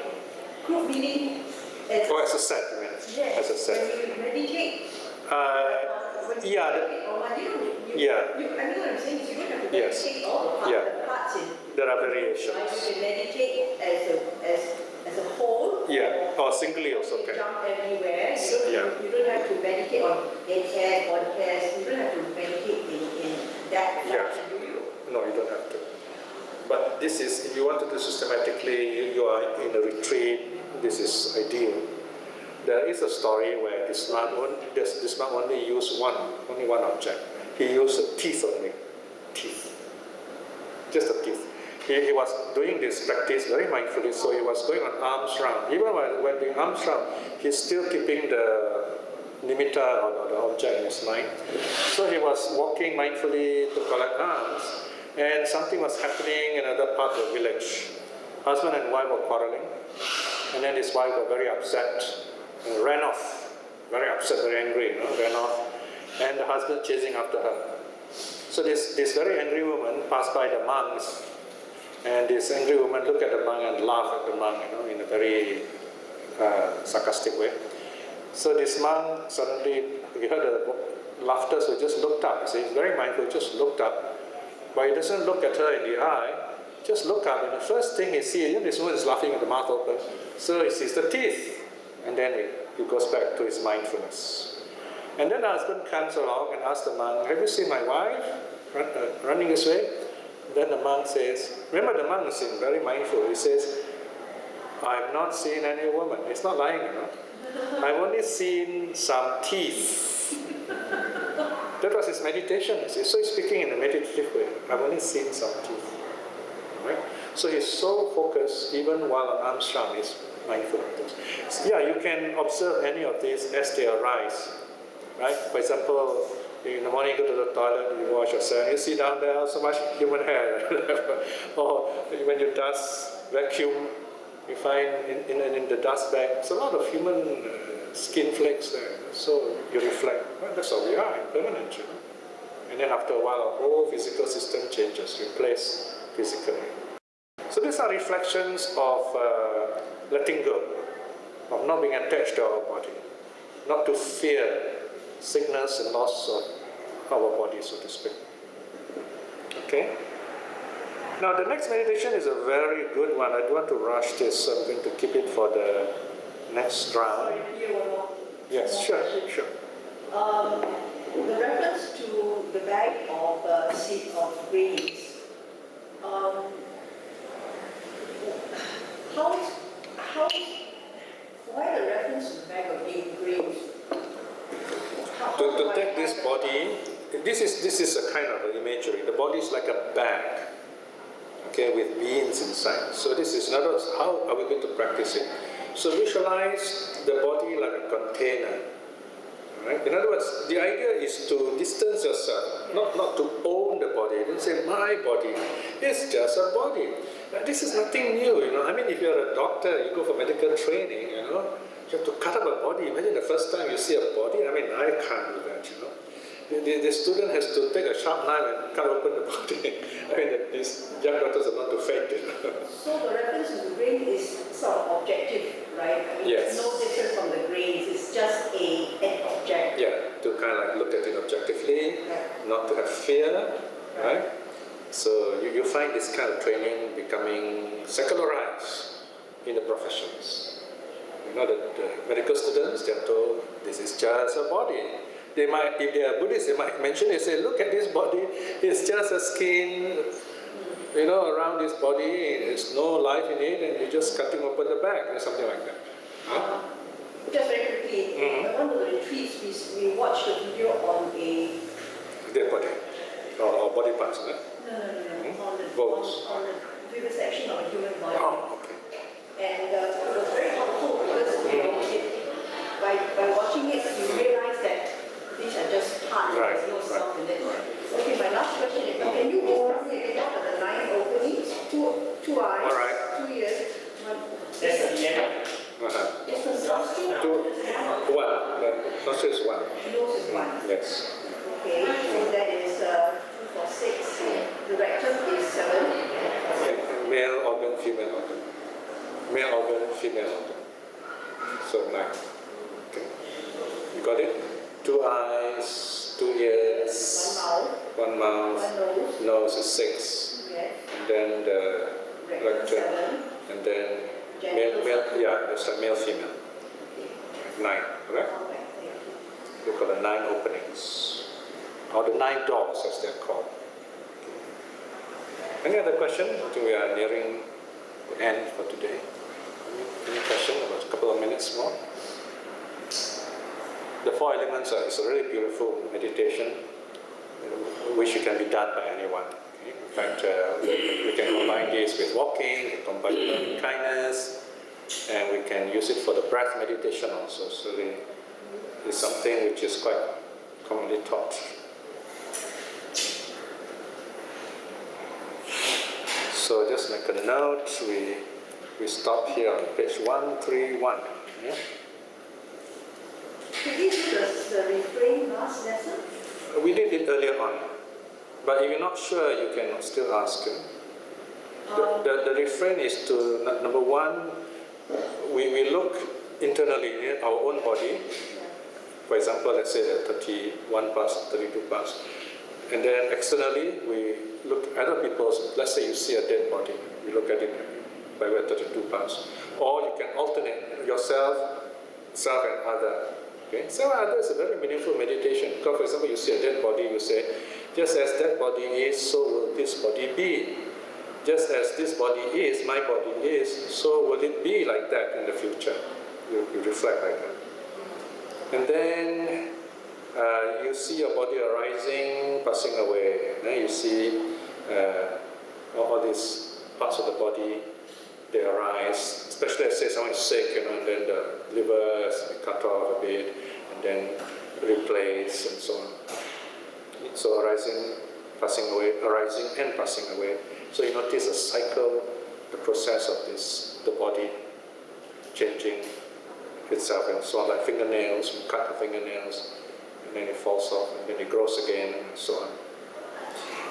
Group meaning as, Or as a set, you mean? yes, As a set. when you meditate. Yeah. I mean what I'm saying is you don't have to Yes. meditate all the Yeah. parts in. There are variations. You can meditate as a whole. Yeah, or singly also You can. jump everywhere. Yeah. You don't have to meditate on head hairs, body hairs. You don't have to meditate in that Yeah. fashion, do you? No, you don't have to. But this is, if you want to do systematically, you are in a retreat, this is ideal. There is a story where this monk only used only one object. He used a teeth only. Teeth. Just a teeth. He was doing this practice very mindfully, so he was going on arms round. Even when doing arms round, he's still keeping the nimitta or the object in his mind. So he was walking mindfully to collect alms, and something was happening in another part of the village. Husband and wife were quarreling, and then his wife got very upset and ran off. Very upset, very angry, ran off, and the husband chasing after her. So this very angry woman passed by the monks, and this angry woman looked at the monk and laughed at the monk, in a very sarcastic way. So this monk suddenly, he heard the laughter, so he just looked up. So he's very mindful, he just looked up. But he doesn't look at her in the eye, just look up, and the first thing he sees, this woman is laughing with the mouth open, so he sees the teeth, and then he goes back to his mindfulness. And then the husband comes along and asks the monk, have you seen my wife running this way? Then the monk says, remember the monk is very mindful, he says, I have not seen any woman. It's not lying, I've only seen some teeth. That was his meditation. So he's speaking in a meditative way. I've only seen some teeth. Right? So he's so focused, even while on arms round, he's mindful of this. Yeah, you can observe any of these as they arise. Right? For example, in the morning you go to the toilet, you wash yourself, you see down there so much human hair. Or when you dust, vacuum, you find in the dust bag, there's a lot of human skin flakes there. So you reflect, well, that's how we are, impermanent. And then after a while, our whole physical system changes, replaced physically. So these are reflections of letting go, of not being attached to our body, not to fear sickness and loss of our body, so to speak. Okay? Now the next meditation is a very good one. I don't want to rush this, so I'm going to keep it for the next round. Yes, sure. The reference to the bag of seed of grains. Why the reference to the bag of grains? To take this body, this is a kind of an imagery. The body is like a bag, okay, with beans inside. So this is, in other words, how are we going to practice it? So visualize the body like a container. Right? In other words, the idea is to distance yourself, not to own the body. Don't say, my body. It's just a body. This is nothing new, I mean, if you're a doctor, you go for medical training, you have to cut up a body. Imagine the first time you see a body. I mean, I can't do that, The student has to take a sharp knife and cut open the body. I mean, these young doctors are not to faint. So the reference to the grain is sort of objective, right? I mean, Yes. It's no different from the grains. It's just an object. Yeah, to kind of like look at it objectively, not to have fear, right? So you find this kind of training becoming secularized in the professions. The medical students, they're told this is just a body. They might, if they are Buddhists, they might mention it, say, look at this body, it's just a skin, around this body, there's no life in it, and you're just cutting open the back, or something like that. Huh? Just very quickly, at one of the retreats, we watched a video on a Dead body. or body parts, right? No. On the Bones. on the vivisection of a human body. Oh, okay. And it was very helpful because by watching it, you realize that these are just parts, Right, there's no right. self in it. Okay, my last question is, can you please tell me again what are the 9 openings? Two eyes, All right. 2 ears, one. That's the end. Is the nostril? One. The nostril is one. Nose is 1. Yes. Okay, so that is 2, 4, 6. The rectum is 7. And male organ, female organ. Male organ, female organ. So 9. Okay. You got it? 2 eyes, 2 ears, One one mouth, nose. nose is 6, Yes. and then the Rectum rectum, 7. and then Genitals. yeah, it's a male, female. 9, correct? Okay, thank you. We call the 9 openings, or the 9 doors as they're called. Any other question? I think we are nearing the end for today. Any question? About a couple of minutes more. The 4 elements is a really beautiful meditation, which can be done by anyone. Okay? In fact, we can combine this with walking, we can combine it with kindness, and we can use it for the breath meditation also. So it's something which is quite commonly taught. So just make a note, we stop here on page 131. Yeah? Did you do the refrain last lesson? We did it earlier on, but if you're not sure, you can still ask. The refrain is to, number one, we look internally in our own body. For example, let's say there are 31 parts, 32 parts. And then externally, we look at other people's, let's say you see a dead body, you look at it by way of 32 parts. Or you can alternate yourself, self and other. Okay? Self and other is a very meaningful meditation. Because for example, you see a dead body, you say, just as that body is, so will this body be. Just as this body is, my body is, so will it be like that in the future. You reflect like that. And then you see your body arising, passing away. And then you see all these parts of the body, they arise. Especially, let's say someone is sick, and then the liver has to be cut off a bit, and then replaced, and so on. So arising, passing away, arising and passing away. So you notice a cycle, the process of this, the body changing itself and so on, like fingernails, you cut the fingernails, and then it falls off, and then it grows again, and so on.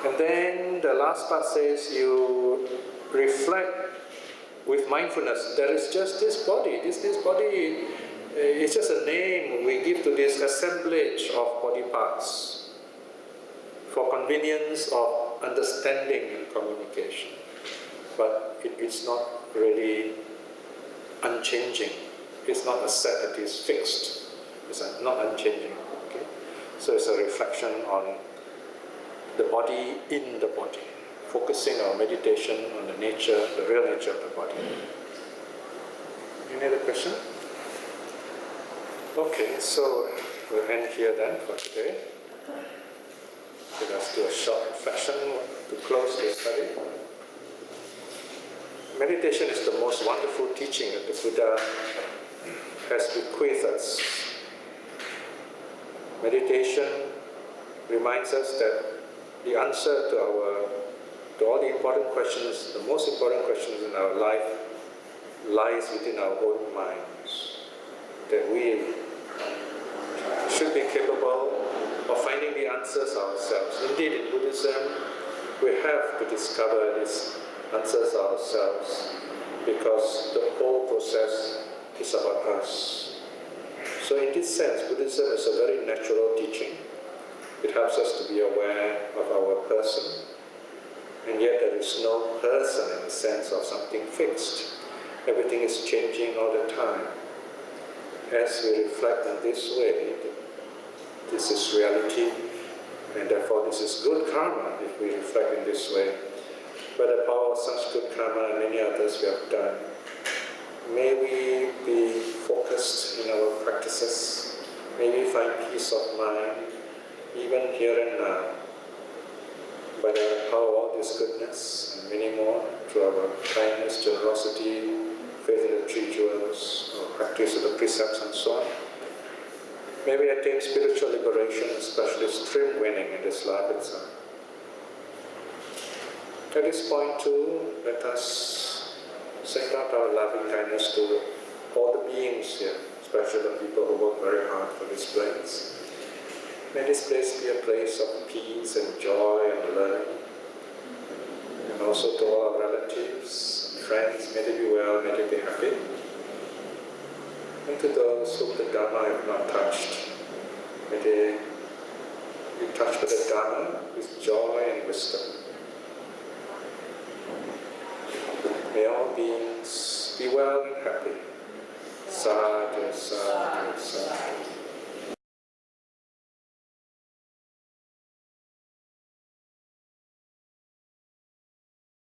And then the last part says you reflect with mindfulness. There is just this body. This body is just a name we give to this assemblage of body parts for convenience of understanding and communication. But it's not really unchanging. It's not a set that is fixed. It's not unchanging. Okay? So it's a reflection on the body in the body, focusing our meditation on the nature, the real nature of the body. Any other question? Okay, so we'll end here then for today. Let us do a short reflection to close the study. Meditation is the most wonderful teaching that the Buddha has bequeathed us. Meditation reminds us that the answer to all the important questions, the most important questions in our life, lies within our own minds. That we should be capable of finding the answers ourselves. Indeed, in Buddhism, we have to discover these answers ourselves, because the whole process is about us. So in this sense, Buddhism is a very natural teaching. It helps us to be aware of our person, and yet there is no person in the sense of something fixed. Everything is changing all the time. As we reflect in this way, this is reality, and therefore this is good karma if we reflect in this way. By the power of such good karma and many others we have done, may we be focused in our practices. May we find peace of mind, even here and now. by the power of all this goodness and many more, through our kindness, generosity, faith in the three jewels, or practice of the precepts and so on, may we attain spiritual liberation, especially stream winning in this life itself. At this point too, let us send out our loving kindness to all the beings here, especially the people who work very hard for this place. May this place be a place of peace and joy and learning. And also to all our relatives and friends, may they be well, may they be happy. And to those whom the Dharma have not touched, may they be touched by the Dharma with joy and wisdom. May all beings be well and happy. Sadhu, sadhu, sadhu.